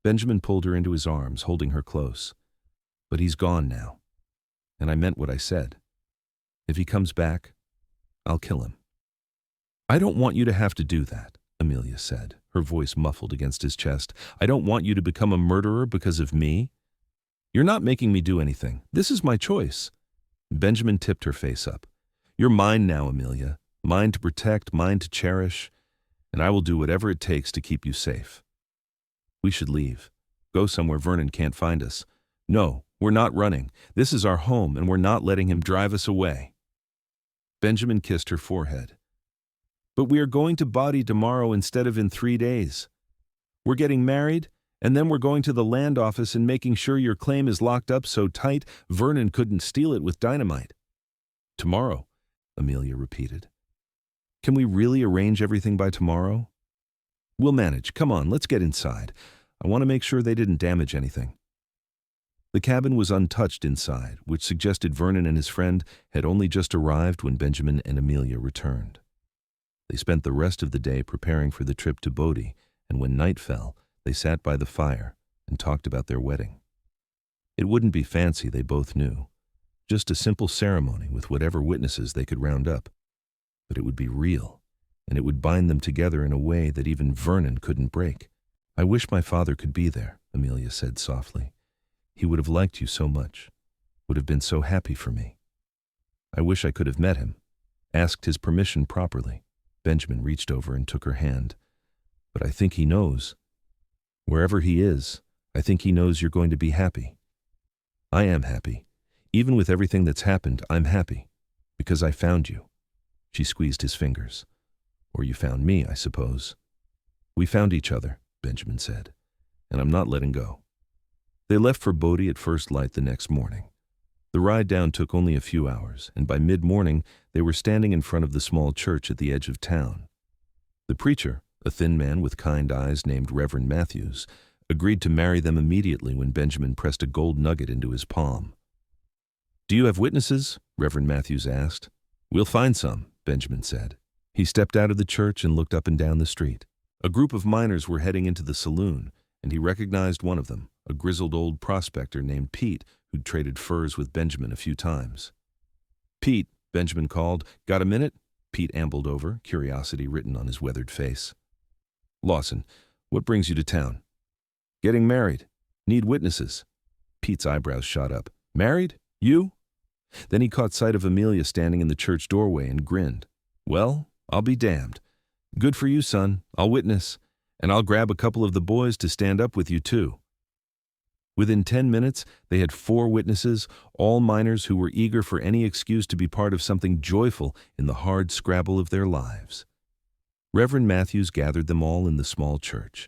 Benjamin pulled her into his arms, holding her close. But he's gone now. And I meant what I said. If he comes back, I'll kill him. I don't want you to have to do that, Amelia said, her voice muffled against his chest. I don't want you to become a murderer because of me. You're not making me do anything. This is my choice. Benjamin tipped her face up. You're mine now, Amelia. Mine to protect, mine to cherish, and I will do whatever it takes to keep you safe. We should leave. Go somewhere Vernon can't find us. No, we're not running. This is our home, and we're not letting him drive us away. Benjamin kissed her forehead. But we are going to Bodie tomorrow instead of in 3 days. We're getting married, and then we're going to the land office and making sure your claim is locked up so tight Vernon couldn't steal it with dynamite. Tomorrow, Amelia repeated. Can we really arrange everything by tomorrow? We'll manage. Come on, let's get inside. I want to make sure they didn't damage anything. The cabin was untouched inside, which suggested Vernon and his friend had only just arrived when Benjamin and Amelia returned. They spent the rest of the day preparing for the trip to Bodie, and when night fell, they sat by the fire and talked about their wedding. It wouldn't be fancy, they both knew. Just a simple ceremony with whatever witnesses they could round up. But it would be real, and it would bind them together in a way that even Vernon couldn't break. I wish my father could be there, Amelia said softly. He would have liked you so much, would have been so happy for me. I wish I could have met him, asked his permission properly. Benjamin reached over and took her hand. But I think he knows. Wherever he is, I think he knows you're going to be happy. I am happy. Even with everything that's happened, I'm happy. Because I found you. She squeezed his fingers. Or you found me, I suppose. We found each other, Benjamin said, and I'm not letting go. They left for Bodie at first light the next morning. The ride down took only a few hours, and by mid-morning they were standing in front of the small church at the edge of town. The preacher, a thin man with kind eyes named Reverend Matthews, agreed to marry them immediately when Benjamin pressed a gold nugget into his palm. Do you have witnesses? Reverend Matthews asked. We'll find some, Benjamin said. He stepped out of the church and looked up and down the street. A group of miners were heading into the saloon, and he recognized one of them, a grizzled old prospector named Pete, who'd traded furs with Benjamin a few times. Pete, Benjamin called. Got a minute? Pete ambled over, curiosity written on his weathered face. Lawson, what brings you to town? Getting married. Need witnesses. Pete's eyebrows shot up. Married? You? Then he caught sight of Amelia standing in the church doorway and grinned. Well, I'll be damned. Good for you, son. I'll witness. And I'll grab a couple of the boys to stand up with you, too. Within 10 minutes, they had 4 witnesses, all miners who were eager for any excuse to be part of something joyful in the hard scrabble of their lives. Reverend Matthews gathered them all in the small church,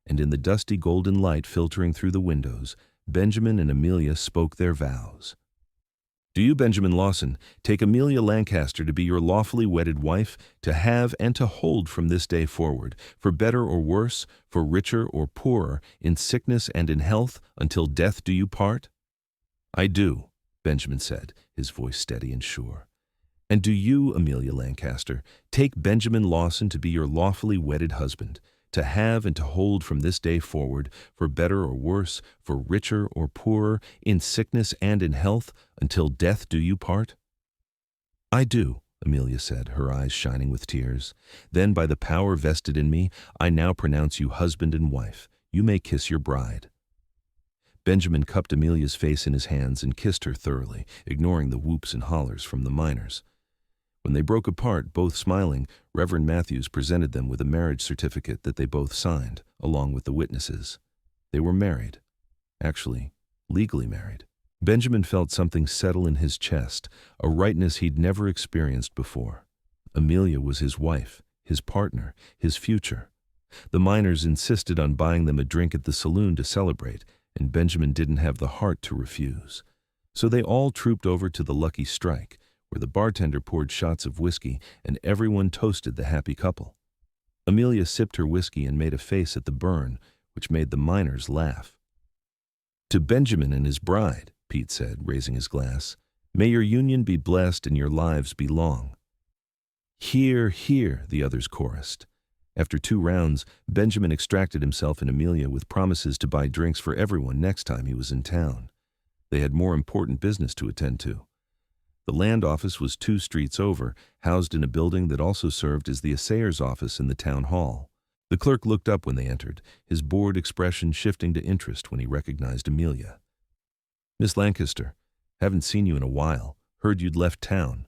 and in the dusty golden light filtering through the windows, Benjamin and Amelia spoke their vows. Do you, Benjamin Lawson, take Amelia Lancaster to be your lawfully wedded wife, to have and to hold from this day forward, for better or worse, for richer or poorer, in sickness and in health, until death do you part? I do, Benjamin said, his voice steady and sure. And do you, Amelia Lancaster, take Benjamin Lawson to be your lawfully wedded husband, to have and to hold from this day forward, for better or worse, for richer or poorer, in sickness and in health, until death do you part? I do, Amelia said, her eyes shining with tears. Then by the power vested in me, I now pronounce you husband and wife. You may kiss your bride. Benjamin cupped Amelia's face in his hands and kissed her thoroughly, ignoring the whoops and hollers from the miners. When they broke apart, both smiling, Reverend Matthews presented them with a marriage certificate that they both signed, along with the witnesses. They were married. Actually, legally married. Benjamin felt something settle in his chest, a rightness he'd never experienced before. Amelia was his wife, his partner, his future. The miners insisted on buying them a drink at the saloon to celebrate, and Benjamin didn't have the heart to refuse. So they all trooped over to the Lucky Strike, where the bartender poured shots of whiskey and everyone toasted the happy couple. Amelia sipped her whiskey and made a face at the burn, which made the miners laugh. To Benjamin and his bride, Pete said, raising his glass, may your union be blessed and your lives be long. Hear, hear, the others chorused. After 2 rounds, Benjamin extracted himself and Amelia with promises to buy drinks for everyone next time he was in town. They had more important business to attend to. The land office was 2 streets over, housed in a building that also served as the assayer's office in the town hall. The clerk looked up when they entered, his bored expression shifting to interest when he recognized Amelia. "Miss Lancaster, haven't seen you in a while. Heard you'd left town."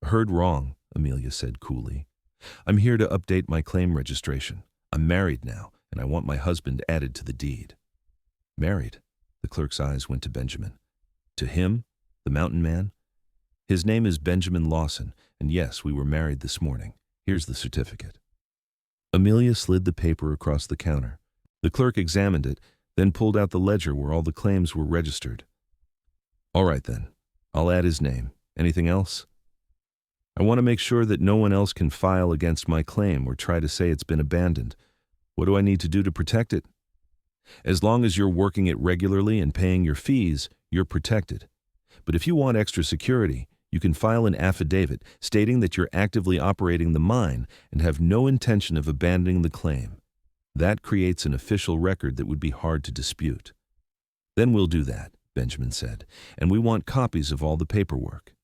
"Heard wrong," Amelia said coolly. "I'm here to update my claim registration. I'm married now, and I want my husband added to the deed." "Married?" The clerk's eyes went to Benjamin. "To him? The mountain man?" "His name is Benjamin Lawson, and yes, we were married this morning. Here's the certificate." Amelia slid the paper across the counter. The clerk examined it, then pulled out the ledger where all the claims were registered. "All right then. I'll add his name. Anything else?" "I want to make sure that no one else can file against my claim or try to say it's been abandoned. What do I need to do to protect it?" "As long as you're working it regularly and paying your fees, you're protected. But if you want extra security, you can file an affidavit stating that you're actively operating the mine and have no intention of abandoning the claim. That creates an official record that would be hard to dispute." "Then we'll do that," Benjamin said, "and we want copies of all the paperwork."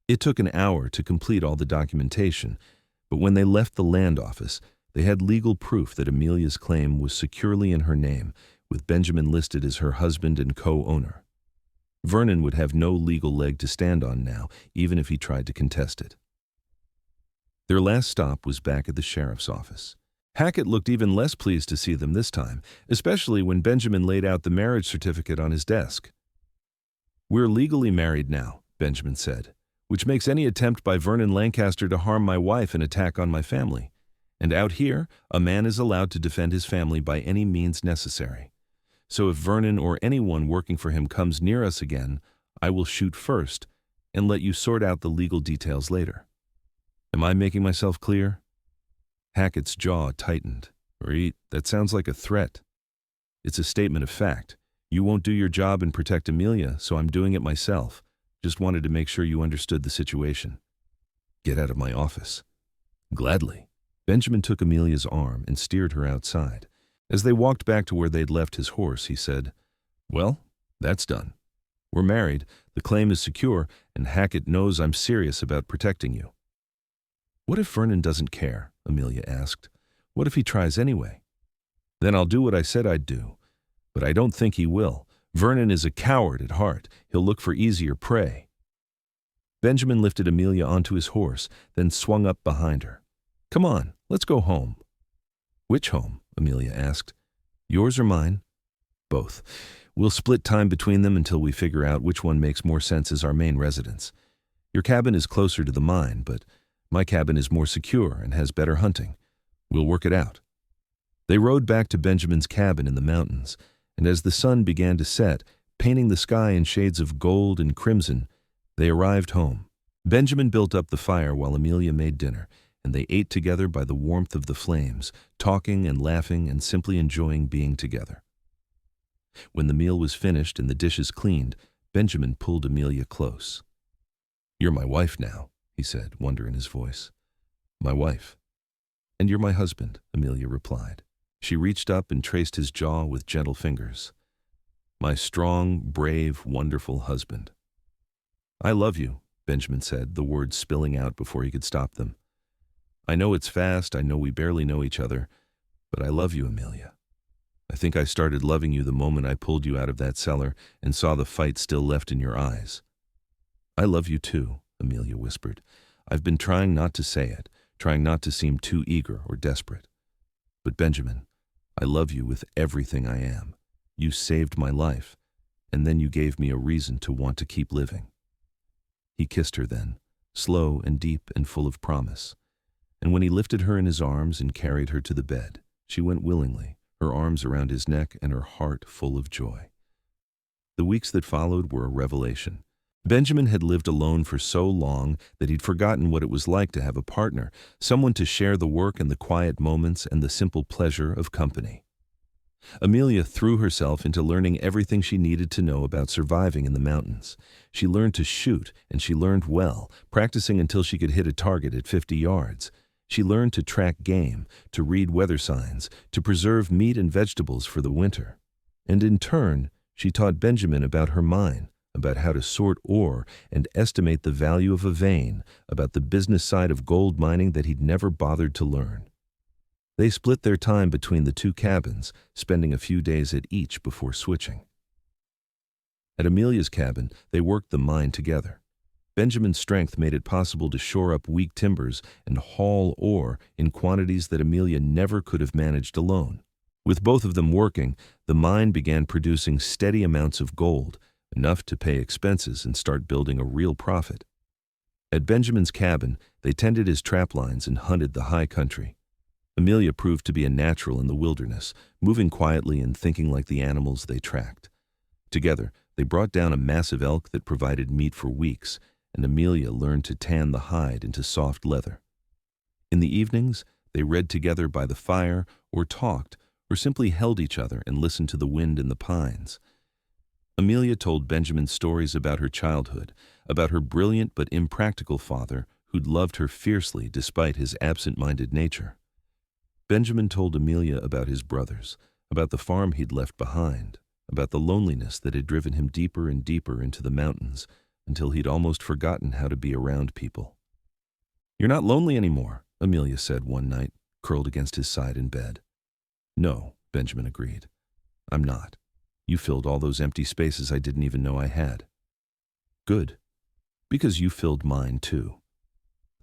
It took an hour to complete all the documentation, but when they left the land office, they had legal proof that Amelia's claim was securely in her name, with Benjamin listed as her husband and co-owner. Vernon would have no legal leg to stand on now, even if he tried to contest it. Their last stop was back at the sheriff's office. Hackett looked even less pleased to see them this time, especially when Benjamin laid out the marriage certificate on his desk. "We're legally married now," Benjamin said, "which makes any attempt by Vernon Lancaster to harm my wife an attack on my family. And out here, a man is allowed to defend his family by any means necessary. So if Vernon or anyone working for him comes near us again, I will shoot first and let you sort out the legal details later. Am I making myself clear?" Hackett's jaw tightened. That sounds like a threat." "It's a statement of fact. You won't do your job and protect Amelia, so I'm doing it myself. Just wanted to make sure you understood the situation." "Get out of my office." "Gladly." Benjamin took Amelia's arm and steered her outside. As they walked back to where they'd left his horse, he said, "Well, that's done. We're married, the claim is secure, and Hackett knows I'm serious about protecting you." "What if Vernon doesn't care?" Amelia asked. "What if he tries anyway?" "Then I'll do what I said I'd do. But I don't think he will. Vernon is a coward at heart. He'll look for easier prey." Benjamin lifted Amelia onto his horse, then swung up behind her. "Come on, let's go home." "Which home?" Amelia asked. "Yours or mine?" "Both. We'll split time between them until we figure out which one makes more sense as our main residence. Your cabin is closer to the mine, but my cabin is more secure and has better hunting. We'll work it out." They rode back to Benjamin's cabin in the mountains, and as the sun began to set, painting the sky in shades of gold and crimson, they arrived home. Benjamin built up the fire while Amelia made dinner, and they ate together by the warmth of the flames, talking and laughing and simply enjoying being together. When the meal was finished and the dishes cleaned, Benjamin pulled Amelia close. "You're my wife now," he said, wonder in his voice. "My wife." "And you're my husband," Amelia replied. She reached up and traced his jaw with gentle fingers. "My strong, brave, wonderful husband." "I love you," Benjamin said, the words spilling out before he could stop them. "I know it's fast, I know we barely know each other, but I love you, Amelia. I think I started loving you the moment I pulled you out of that cellar and saw the fight still left in your eyes." "I love you too," Amelia whispered. "I've been trying not to say it, trying not to seem too eager or desperate. But Benjamin, I love you with everything I am. You saved my life, and then you gave me a reason to want to keep living." He kissed her then, slow and deep and full of promise. And when he lifted her in his arms and carried her to the bed, she went willingly, her arms around his neck and her heart full of joy. The weeks that followed were a revelation. Benjamin had lived alone for so long that he'd forgotten what it was like to have a partner, someone to share the work and the quiet moments and the simple pleasure of company. Amelia threw herself into learning everything she needed to know about surviving in the mountains. She learned to shoot, and she learned well, practicing until she could hit a target at 50 yards. She learned to track game, to read weather signs, to preserve meat and vegetables for the winter. And in turn, she taught Benjamin about her mine, about how to sort ore and estimate the value of a vein, about the business side of gold mining that he'd never bothered to learn. They split their time between the two cabins, spending a few days at each before switching. At Amelia's cabin, they worked the mine together. Benjamin's strength made it possible to shore up weak timbers and haul ore in quantities that Amelia never could have managed alone. With both of them working, the mine began producing steady amounts of gold, enough to pay expenses and start building a real profit. At Benjamin's cabin, they tended his trap lines and hunted the high country. Amelia proved to be a natural in the wilderness, moving quietly and thinking like the animals they tracked. Together, they brought down a massive elk that provided meat for weeks, and Amelia learned to tan the hide into soft leather. In the evenings, they read together by the fire, or talked, or simply held each other and listened to the wind in the pines. Amelia told Benjamin stories about her childhood, about her brilliant but impractical father who'd loved her fiercely despite his absent-minded nature. Benjamin told Amelia about his brothers, about the farm he'd left behind, about the loneliness that had driven him deeper and deeper into the mountains until he'd almost forgotten how to be around people. "You're not lonely anymore," Amelia said one night, curled against his side in bed. "No," Benjamin agreed. "I'm not. You filled all those empty spaces I didn't even know I had." "Good. Because you filled mine too."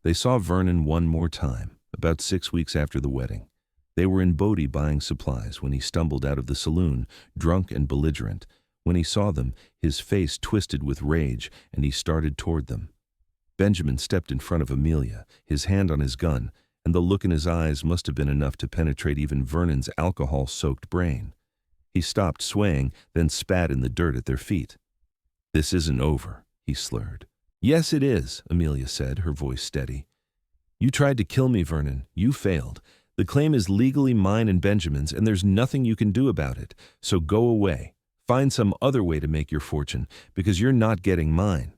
They saw Vernon one more time, about 6 weeks after the wedding. They were in Bodie buying supplies when he stumbled out of the saloon, drunk and belligerent. When he saw them, his face twisted with rage, and he started toward them. Benjamin stepped in front of Amelia, his hand on his gun, and the look in his eyes must have been enough to penetrate even Vernon's alcohol-soaked brain. He stopped swaying, then spat in the dirt at their feet. "This isn't over," he slurred. "Yes, it is," Amelia said, her voice steady. "You tried to kill me, Vernon. You failed. The claim is legally mine and Benjamin's, and there's nothing you can do about it. So go away. Find some other way to make your fortune, because you're not getting mine."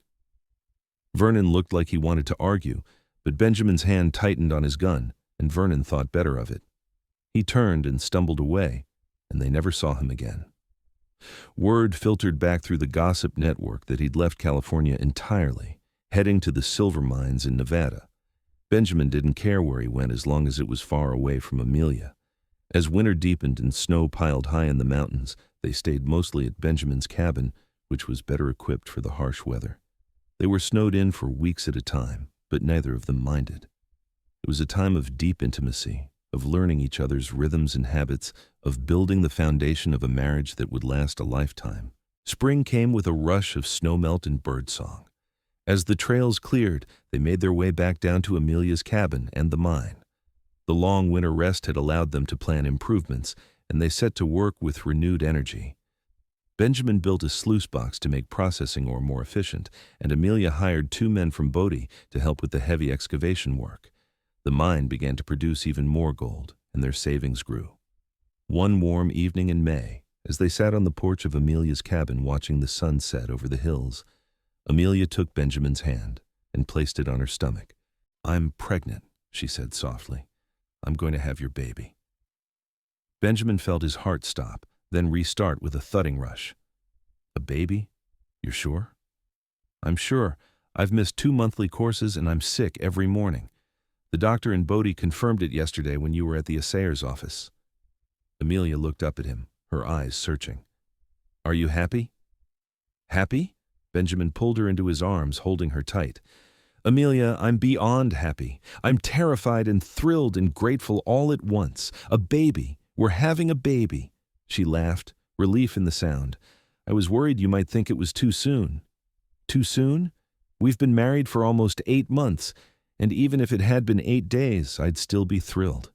Vernon looked like he wanted to argue, but Benjamin's hand tightened on his gun, and Vernon thought better of it. He turned and stumbled away, and they never saw him again. Word filtered back through the gossip network that he'd left California entirely, heading to the silver mines in Nevada. Benjamin didn't care where he went as long as it was far away from Amelia. As winter deepened and snow piled high in the mountains, they stayed mostly at Benjamin's cabin, which was better equipped for the harsh weather. They were snowed in for weeks at a time, but neither of them minded. It was a time of deep intimacy, of learning each other's rhythms and habits, of building the foundation of a marriage that would last a lifetime. Spring came with a rush of snowmelt and birdsong. As the trails cleared, they made their way back down to Amelia's cabin and the mine. The long winter rest had allowed them to plan improvements, and they set to work with renewed energy. Benjamin built a sluice box to make processing ore more efficient, and Amelia hired 2 men from Bodie to help with the heavy excavation work. The mine began to produce even more gold, and their savings grew. One warm evening in May, as they sat on the porch of Amelia's cabin watching the sun set over the hills, Amelia took Benjamin's hand and placed it on her stomach. "I'm pregnant," she said softly. "I'm going to have your baby." Benjamin felt his heart stop, then restart with a thudding rush. "A baby? You're sure?" "I'm sure. I've missed 2 monthly courses and I'm sick every morning. The doctor in Bodie confirmed it yesterday when you were at the assayer's office." Amelia looked up at him, her eyes searching. "Are you happy?" "Happy?" Benjamin pulled her into his arms, holding her tight. "Amelia, I'm beyond happy. I'm terrified and thrilled and grateful all at once. A baby. We're having a baby." She laughed, relief in the sound. "I was worried you might think it was too soon." "Too soon? We've been married for almost 8 months, and even if it had been 8 days, I'd still be thrilled."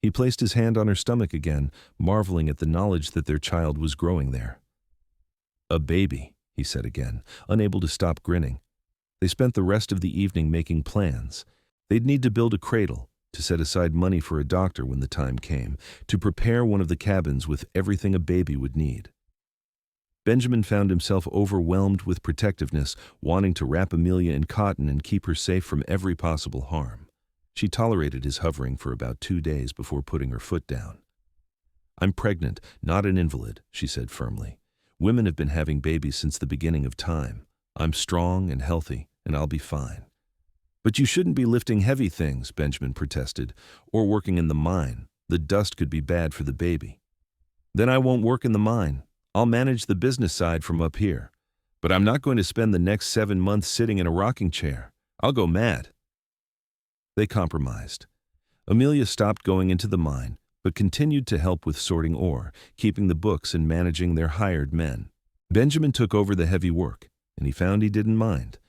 He placed his hand on her stomach again, marveling at the knowledge that their child was growing there. "A baby," he said again, unable to stop grinning. They spent the rest of the evening making plans. They'd need to build a cradle, to set aside money for a doctor when the time came, to prepare one of the cabins with everything a baby would need. Benjamin found himself overwhelmed with protectiveness, wanting to wrap Amelia in cotton and keep her safe from every possible harm. She tolerated his hovering for about 2 days before putting her foot down. "I'm pregnant, not an invalid," she said firmly. "Women have been having babies since the beginning of time. I'm strong and healthy, and I'll be fine." "But you shouldn't be lifting heavy things," Benjamin protested, "or working in the mine. The dust could be bad for the baby." "Then I won't work in the mine. I'll manage the business side from up here. But I'm not going to spend the next 7 months sitting in a rocking chair. I'll go mad." They compromised. Amelia stopped going into the mine, but continued to help with sorting ore, keeping the books and managing their hired men. Benjamin took over the heavy work, and he found he didn't mind.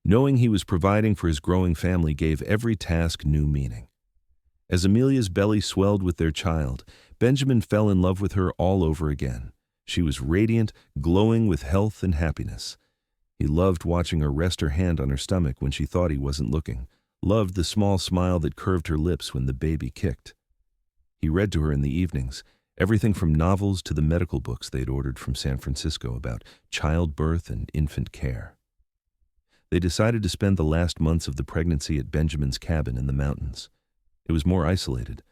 Knowing he was providing for his growing family gave every task new meaning. As Amelia's belly swelled with their child, Benjamin fell in love with her all over again. She was radiant, glowing with health and happiness. He loved watching her rest her hand on her stomach when she thought he wasn't looking, loved the small smile that curved her lips when the baby kicked. He read to her in the evenings, everything from novels to the medical books they'd ordered from San Francisco about childbirth and infant care. They decided to spend the last months of the pregnancy at Benjamin's cabin in the mountains. It was more isolated,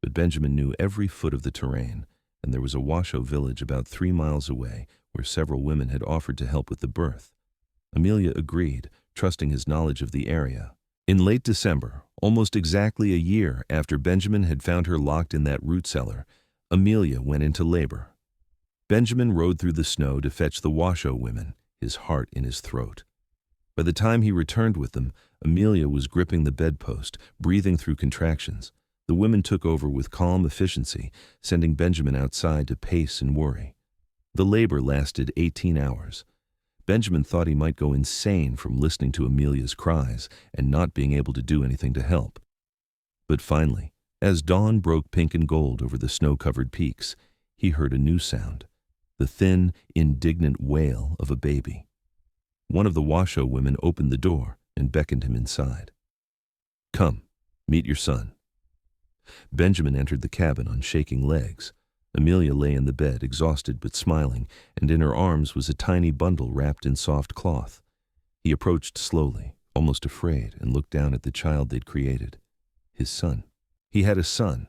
but Benjamin knew every foot of the terrain, and there was a Washoe village about 3 miles away where several women had offered to help with the birth. Amelia agreed, trusting his knowledge of the area. In late December, almost exactly a year after Benjamin had found her locked in that root cellar, Amelia went into labor. Benjamin rode through the snow to fetch the Washoe women, his heart in his throat. By the time he returned with them, Amelia was gripping the bedpost, breathing through contractions. The women took over with calm efficiency, sending Benjamin outside to pace and worry. The labor lasted 18 hours. Benjamin thought he might go insane from listening to Amelia's cries and not being able to do anything to help. But finally, as dawn broke pink and gold over the snow-covered peaks, he heard a new sound, the thin, indignant wail of a baby. One of the Washoe women opened the door and beckoned him inside. "Come, meet your son." Benjamin entered the cabin on shaking legs. Amelia lay in the bed, exhausted but smiling, and in her arms was a tiny bundle wrapped in soft cloth. He approached slowly, almost afraid, and looked down at the child they'd created. His son. He had a son.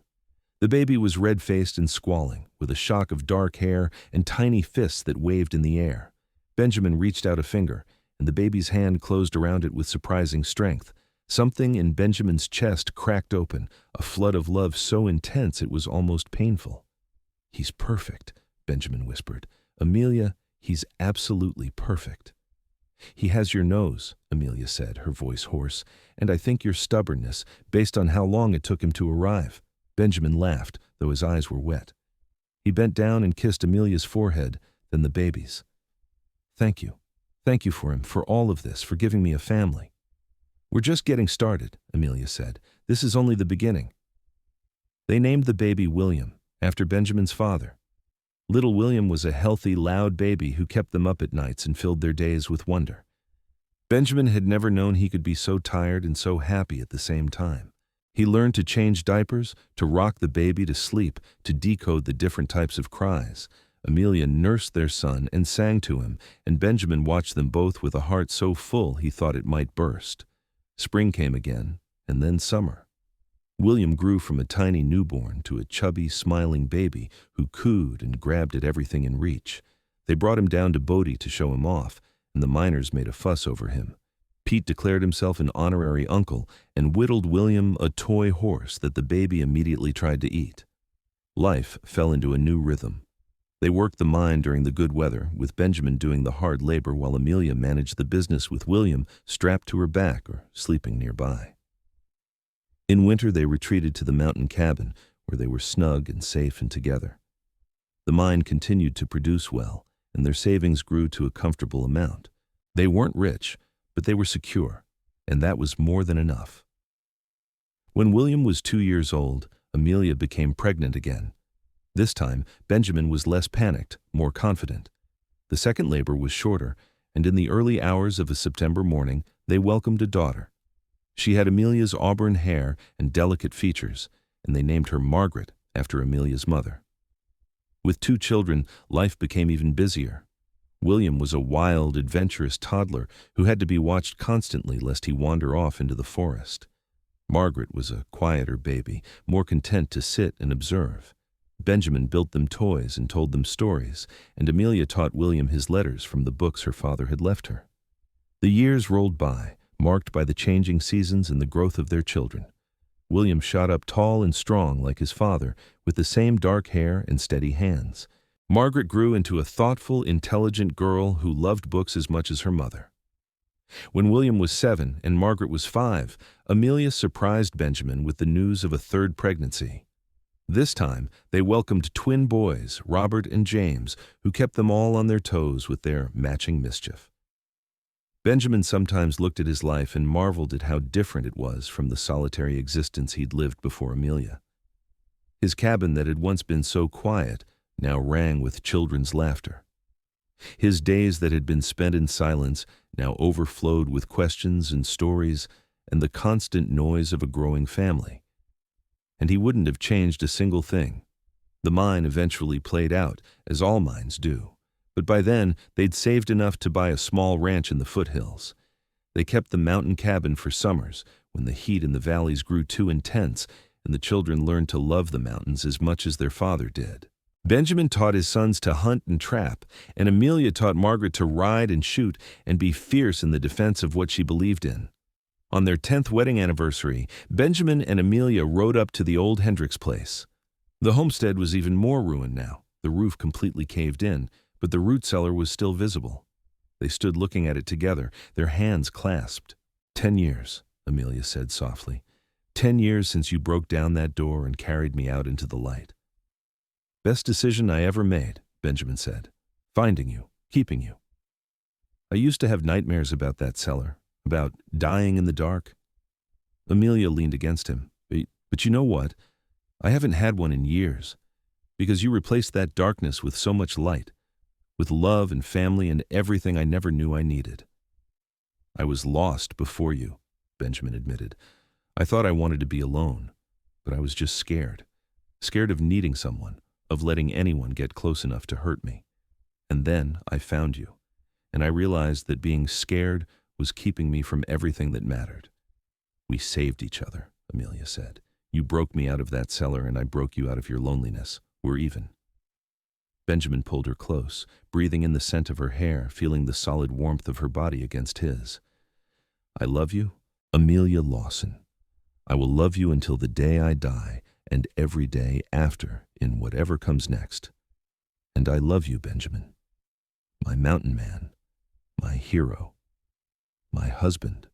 The baby was red-faced and squalling, with a shock of dark hair and tiny fists that waved in the air. Benjamin reached out a finger, and the baby's hand closed around it with surprising strength. Something in Benjamin's chest cracked open, a flood of love so intense it was almost painful. "He's perfect," Benjamin whispered. "Amelia, he's absolutely perfect." "He has your nose," Amelia said, her voice hoarse, "and I think your stubbornness, based on how long it took him to arrive." Benjamin laughed, though his eyes were wet. He bent down and kissed Amelia's forehead, then the baby's. "Thank you. Thank you for him, for all of this, for giving me a family." "We're just getting started," Amelia said. "This is only the beginning." They named the baby William, after Benjamin's father. Little William was a healthy, loud baby who kept them up at nights and filled their days with wonder. Benjamin had never known he could be so tired and so happy at the same time. He learned to change diapers, to rock the baby to sleep, to decode the different types of cries. Amelia nursed their son and sang to him, and Benjamin watched them both with a heart so full he thought it might burst. Spring came again, and then summer. William grew from a tiny newborn to a chubby, smiling baby who cooed and grabbed at everything in reach. They brought him down to Bodie to show him off, and the miners made a fuss over him. Pete declared himself an honorary uncle and whittled William a toy horse that the baby immediately tried to eat. Life fell into a new rhythm. They worked the mine during the good weather, with Benjamin doing the hard labor while Amelia managed the business with William strapped to her back or sleeping nearby. In winter, they retreated to the mountain cabin, where they were snug and safe and together. The mine continued to produce well, and their savings grew to a comfortable amount. They weren't rich, but they were secure, and that was more than enough. When William was 2 years old, Amelia became pregnant again. This time, Benjamin was less panicked, more confident. The second labor was shorter, and in the early hours of a September morning, they welcomed a daughter. She had Amelia's auburn hair and delicate features, and they named her Margaret after Amelia's mother. With 2 children, life became even busier. William was a wild, adventurous toddler who had to be watched constantly lest he wander off into the forest. Margaret was a quieter baby, more content to sit and observe. Benjamin built them toys and told them stories, and Amelia taught William his letters from the books her father had left her. The years rolled by, marked by the changing seasons and the growth of their children. William shot up tall and strong like his father, with the same dark hair and steady hands. Margaret grew into a thoughtful, intelligent girl who loved books as much as her mother. When William was 7 and Margaret was 5, Amelia surprised Benjamin with the news of a third pregnancy. This time, they welcomed twin boys, Robert and James, who kept them all on their toes with their matching mischief. Benjamin sometimes looked at his life and marveled at how different it was from the solitary existence he'd lived before Amelia. His cabin that had once been so quiet now rang with children's laughter. His days that had been spent in silence now overflowed with questions and stories and the constant noise of a growing family. And he wouldn't have changed a single thing. The mine eventually played out, as all mines do. But by then, they'd saved enough to buy a small ranch in the foothills. They kept the mountain cabin for summers, when the heat in the valleys grew too intense, and the children learned to love the mountains as much as their father did. Benjamin taught his sons to hunt and trap, and Amelia taught Margaret to ride and shoot and be fierce in the defense of what she believed in. On their 10th wedding anniversary, Benjamin and Amelia rode up to the old Hendricks place. The homestead was even more ruined now, the roof completely caved in, but the root cellar was still visible. They stood looking at it together, their hands clasped. 10 years, Amelia said softly. 10 years since you broke down that door and carried me out into the light. Best decision I ever made, Benjamin said. Finding you, keeping you. I used to have nightmares about that cellar, about dying in the dark. Amelia leaned against him. But you know what? I haven't had one in years, because you replaced that darkness with so much light, with love and family and everything I never knew I needed. I was lost before you, Benjamin admitted. I thought I wanted to be alone, but I was just scared. Scared of needing someone, of letting anyone get close enough to hurt me. And then I found you, and I realized that being scared was keeping me from everything that mattered. We saved each other, Amelia said. You broke me out of that cellar and I broke you out of your loneliness. We're even. Benjamin pulled her close, breathing in the scent of her hair, feeling the solid warmth of her body against his. I love you, Amelia Lawson. I will love you until the day I die and every day after in whatever comes next. And I love you, Benjamin. My mountain man, my hero. My husband.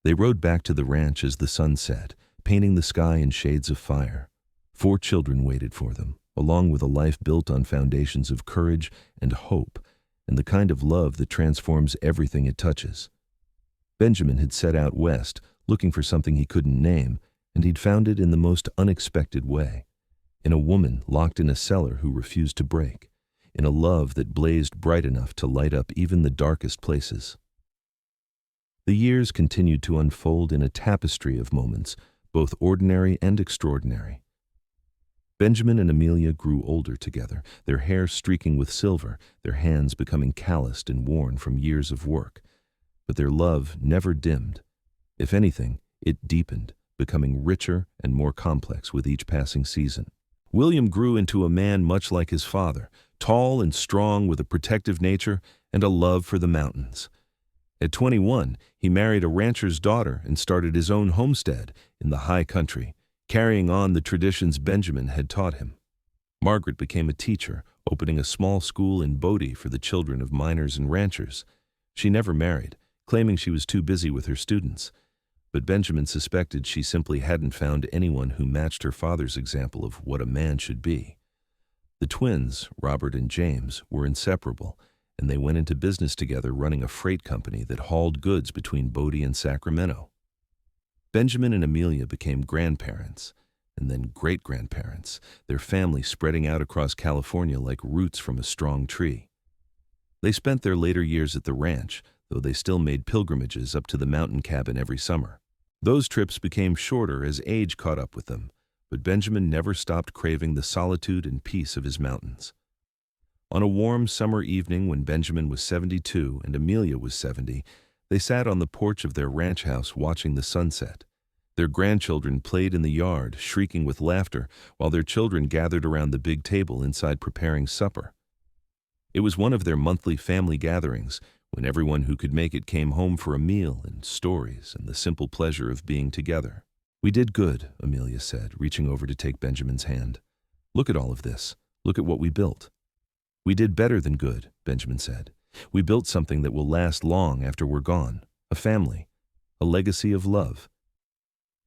They rode back to the ranch as the sun set, painting the sky in shades of fire. 4 children waited for them, along with a life built on foundations of courage and hope, and the kind of love that transforms everything it touches. Benjamin had set out west, looking for something he couldn't name, and he'd found it in the most unexpected way. In a woman locked in a cellar who refused to break. In a love that blazed bright enough to light up even the darkest places. The years continued to unfold in a tapestry of moments, both ordinary and extraordinary. Benjamin and Amelia grew older together, their hair streaking with silver, their hands becoming calloused and worn from years of work. But their love never dimmed. If anything, it deepened, becoming richer and more complex with each passing season. William grew into a man much like his father, tall and strong with a protective nature and a love for the mountains. At 21, he married a rancher's daughter and started his own homestead in the high country, carrying on the traditions Benjamin had taught him. Margaret became a teacher, opening a small school in Bodie for the children of miners and ranchers. She never married, claiming she was too busy with her students. But Benjamin suspected she simply hadn't found anyone who matched her father's example of what a man should be. The twins, Robert and James, were inseparable, and they went into business together running a freight company that hauled goods between Bodie and Sacramento. Benjamin and Amelia became grandparents, and then great-grandparents, their family spreading out across California like roots from a strong tree. They spent their later years at the ranch, though they still made pilgrimages up to the mountain cabin every summer. Those trips became shorter as age caught up with them, but Benjamin never stopped craving the solitude and peace of his mountains. On a warm summer evening when Benjamin was 72 and Amelia was 70, they sat on the porch of their ranch house watching the sunset. Their grandchildren played in the yard, shrieking with laughter, while their children gathered around the big table inside preparing supper. It was one of their monthly family gatherings, when everyone who could make it came home for a meal and stories and the simple pleasure of being together. "We did good," Amelia said, reaching over to take Benjamin's hand. "Look at all of this. Look at what we built." "We did better than good," Benjamin said. "We built something that will last long after we're gone. A family. A legacy of love."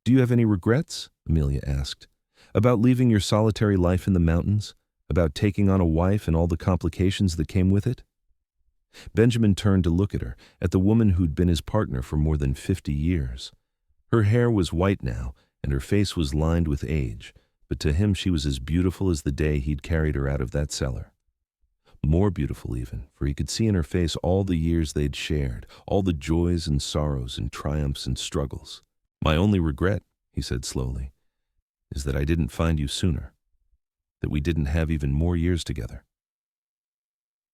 "Do you have any regrets?" Amelia asked. "About leaving your solitary life in the mountains? About taking on a wife and all the complications that came with it?" Benjamin turned to look at her, at the woman who'd been his partner for more than 50 years. Her hair was white now, and her face was lined with age, but to him she was as beautiful as the day he'd carried her out of that cellar. More beautiful even, for he could see in her face all the years they'd shared, all the joys and sorrows and triumphs and struggles. "My only regret," he said slowly, "is that I didn't find you sooner, that we didn't have even more years together."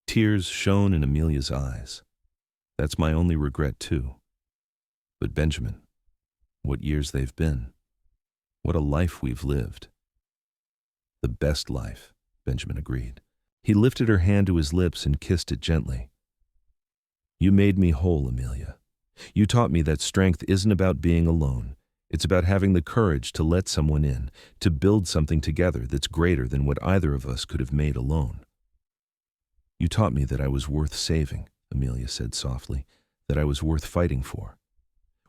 Tears shone in Amelia's eyes. "That's my only regret too. But Benjamin, what years they've been. What a life we've lived." "The best life," Benjamin agreed. He lifted her hand to his lips and kissed it gently. "You made me whole, Amelia. You taught me that strength isn't about being alone. It's about having the courage to let someone in, to build something together that's greater than what either of us could have made alone." "You taught me that I was worth saving," Amelia said softly, "that I was worth fighting for.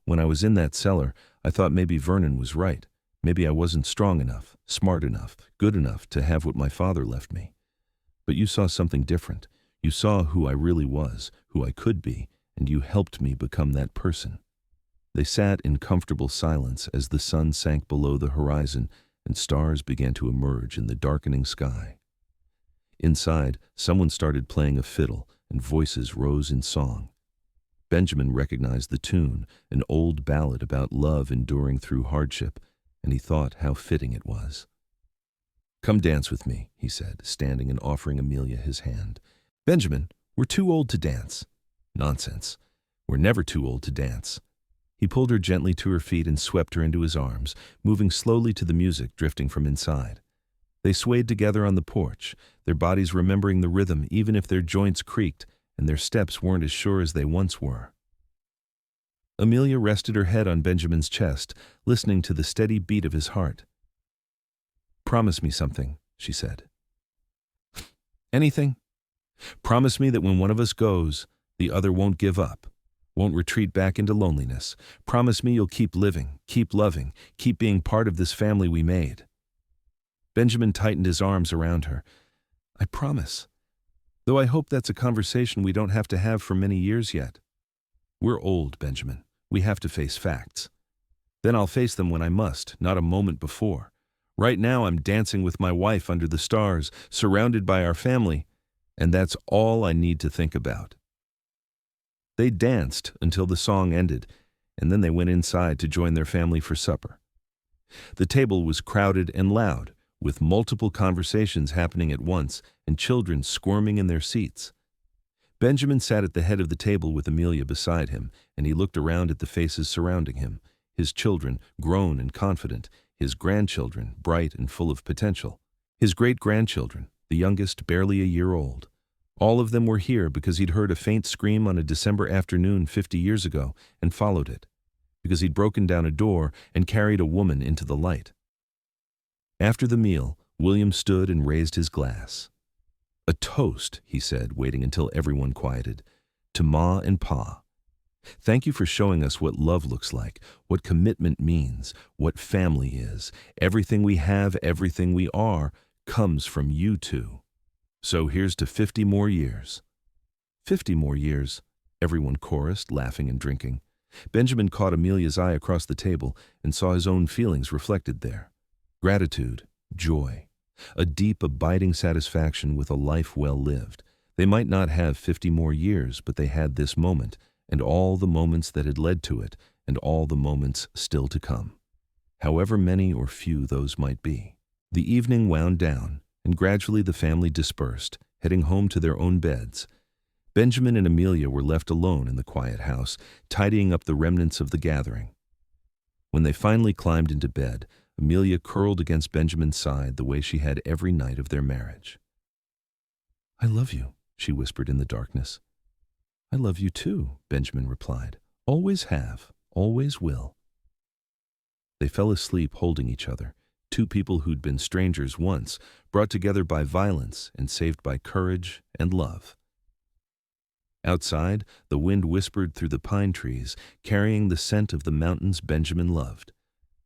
When I was in that cellar, I thought maybe Vernon was right. Maybe I wasn't strong enough, smart enough, good enough to have what my father left me. But you saw something different. You saw who I really was, who I could be, and you helped me become that person." They sat in comfortable silence as the sun sank below the horizon and stars began to emerge in the darkening sky. Inside, someone started playing a fiddle, and voices rose in song. Benjamin recognized the tune, an old ballad about love enduring through hardship, and he thought how fitting it was. "Come dance with me," he said, standing and offering Amelia his hand. "Benjamin, we're too old to dance." "Nonsense. We're never too old to dance." He pulled her gently to her feet and swept her into his arms, moving slowly to the music drifting from inside. They swayed together on the porch, their bodies remembering the rhythm even if their joints creaked and their steps weren't as sure as they once were. Amelia rested her head on Benjamin's chest, listening to the steady beat of his heart. "Promise me something," she said. "Anything. Promise me that when one of us goes, the other won't give up, won't retreat back into loneliness. Promise me you'll keep living, keep loving, keep being part of this family we made." Benjamin tightened his arms around her. "I promise. Though I hope that's a conversation we don't have to have for many years yet. We're old, Benjamin. We have to face facts. Then I'll face them when I must, not a moment before. Right now I'm dancing with my wife under the stars, surrounded by our family, and that's all I need to think about." They danced until the song ended, and then they went inside to join their family for supper. The table was crowded and loud, with multiple conversations happening at once and children squirming in their seats. Benjamin sat at the head of the table with Amelia beside him, and he looked around at the faces surrounding him, his children, grown and confident, his grandchildren, bright and full of potential, his great-grandchildren, the youngest barely a year old. All of them were here because he'd heard a faint scream on a December afternoon 50 years ago and followed it, because he'd broken down a door and carried a woman into the light. After the meal, William stood and raised his glass. "A toast," he said, waiting until everyone quieted, "to Ma and Pa. Thank you for showing us what love looks like, what commitment means, what family is. Everything we have, everything we are, comes from you two. So here's to 50 more years." 50 more years, everyone chorused, laughing and drinking. Benjamin caught Amelia's eye across the table and saw his own feelings reflected there. Gratitude, joy, a deep, abiding satisfaction with a life well lived. They might not have 50 more years, but they had this moment, and all the moments that had led to it, and all the moments still to come. However many or few those might be. The evening wound down, and gradually the family dispersed, heading home to their own beds. Benjamin and Amelia were left alone in the quiet house, tidying up the remnants of the gathering. When they finally climbed into bed, Amelia curled against Benjamin's side the way she had every night of their marriage. "I love you," she whispered in the darkness. "I love you too," Benjamin replied. "Always have, always will." They fell asleep holding each other, two people who'd been strangers once, brought together by violence and saved by courage and love. Outside, the wind whispered through the pine trees, carrying the scent of the mountains Benjamin loved.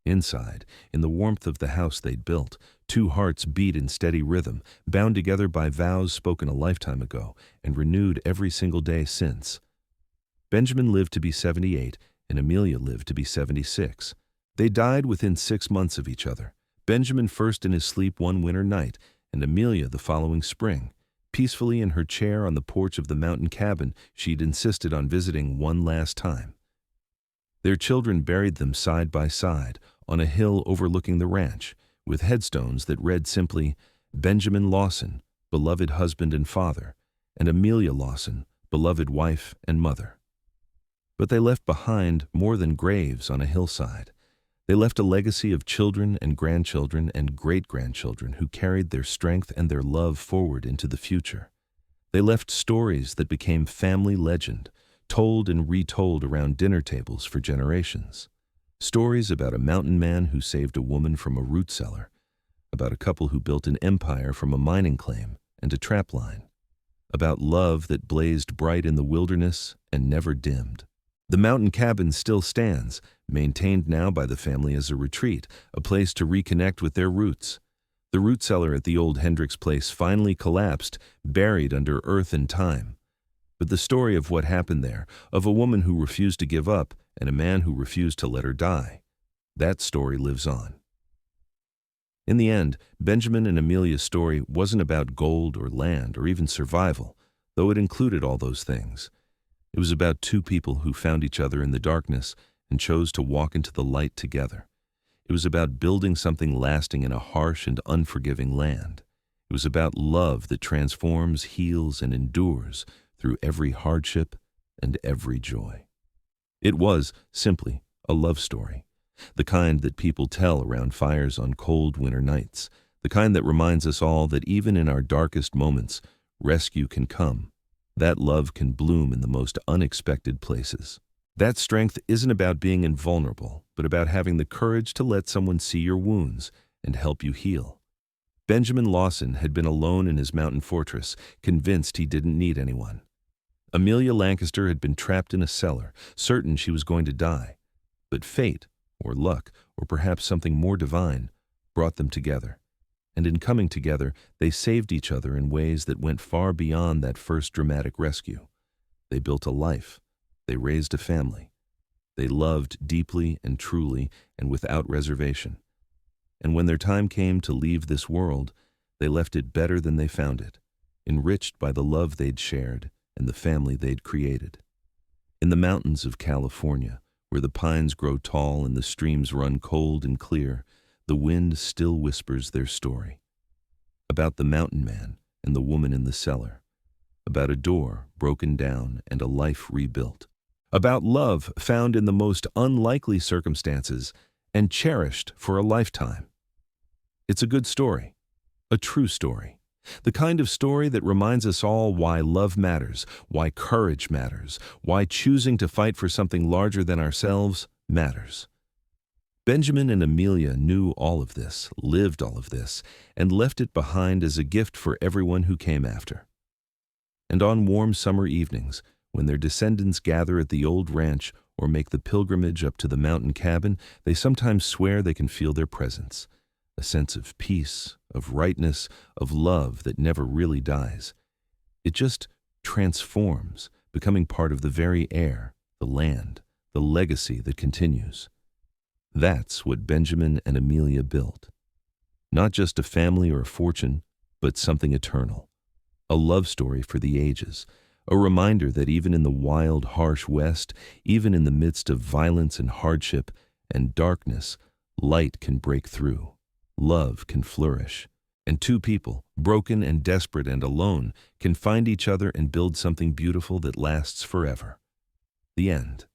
Inside, in the warmth of the house they'd built, two hearts beat in steady rhythm, bound together by vows spoken a lifetime ago and renewed every single day since. Benjamin lived to be 78, and Amelia lived to be 76. They died within 6 months of each other, Benjamin first in his sleep one winter night, and Amelia the following spring, peacefully in her chair on the porch of the mountain cabin she'd insisted on visiting one last time. Their children buried them side by side on a hill overlooking the ranch, with headstones that read simply, "Benjamin Lawson, beloved husband and father," and Amelia Lawson, beloved wife and mother. But they left behind more than graves on a hillside. They left a legacy of children and grandchildren and great-grandchildren who carried their strength and their love forward into the future. They left stories that became family legend, told and retold around dinner tables for generations. Stories about a mountain man who saved a woman from a root cellar, about a couple who built an empire from a mining claim and a trap line, about love that blazed bright in the wilderness and never dimmed. The mountain cabin still stands, maintained now by the family as a retreat, a place to reconnect with their roots. The root cellar at the old Hendricks place finally collapsed, buried under earth and time. But the story of what happened there, of a woman who refused to give up and a man who refused to let her die, that story lives on. In the end, Benjamin and Amelia's story wasn't about gold or land or even survival, though it included all those things. It was about two people who found each other in the darkness and chose to walk into the light together. It was about building something lasting in a harsh and unforgiving land. It was about love that transforms, heals, and endures through every hardship and every joy. It was, simply, a love story, the kind that people tell around fires on cold winter nights, the kind that reminds us all that even in our darkest moments, rescue can come. That love can bloom in the most unexpected places. That strength isn't about being invulnerable, but about having the courage to let someone see your wounds and help you heal. Benjamin Lawson had been alone in his mountain fortress, convinced he didn't need anyone. Amelia Lancaster had been trapped in a cellar, certain she was going to die. But fate, or luck, or perhaps something more divine, brought them together. And in coming together, they saved each other in ways that went far beyond that first dramatic rescue. They built a life. They raised a family. They loved deeply and truly and without reservation. And when their time came to leave this world, they left it better than they found it, enriched by the love they'd shared and the family they'd created. In the mountains of California, where the pines grow tall and the streams run cold and clear, the wind still whispers their story. About the mountain man and the woman in the cellar. About a door broken down and a life rebuilt. About love found in the most unlikely circumstances and cherished for a lifetime. It's a good story, a true story. The kind of story that reminds us all why love matters, why courage matters, why choosing to fight for something larger than ourselves matters. Benjamin and Amelia knew all of this, lived all of this, and left it behind as a gift for everyone who came after. And on warm summer evenings, when their descendants gather at the old ranch or make the pilgrimage up to the mountain cabin, they sometimes swear they can feel their presence, a sense of peace, of rightness, of love that never really dies. It just transforms, becoming part of the very air, the land, the legacy that continues. That's what Benjamin and Amelia built. Not just a family or a fortune, but something eternal. A love story for the ages. A reminder that even in the wild, harsh West, even in the midst of violence and hardship and darkness, light can break through. Love can flourish. And two people, broken and desperate and alone, can find each other and build something beautiful that lasts forever. The end.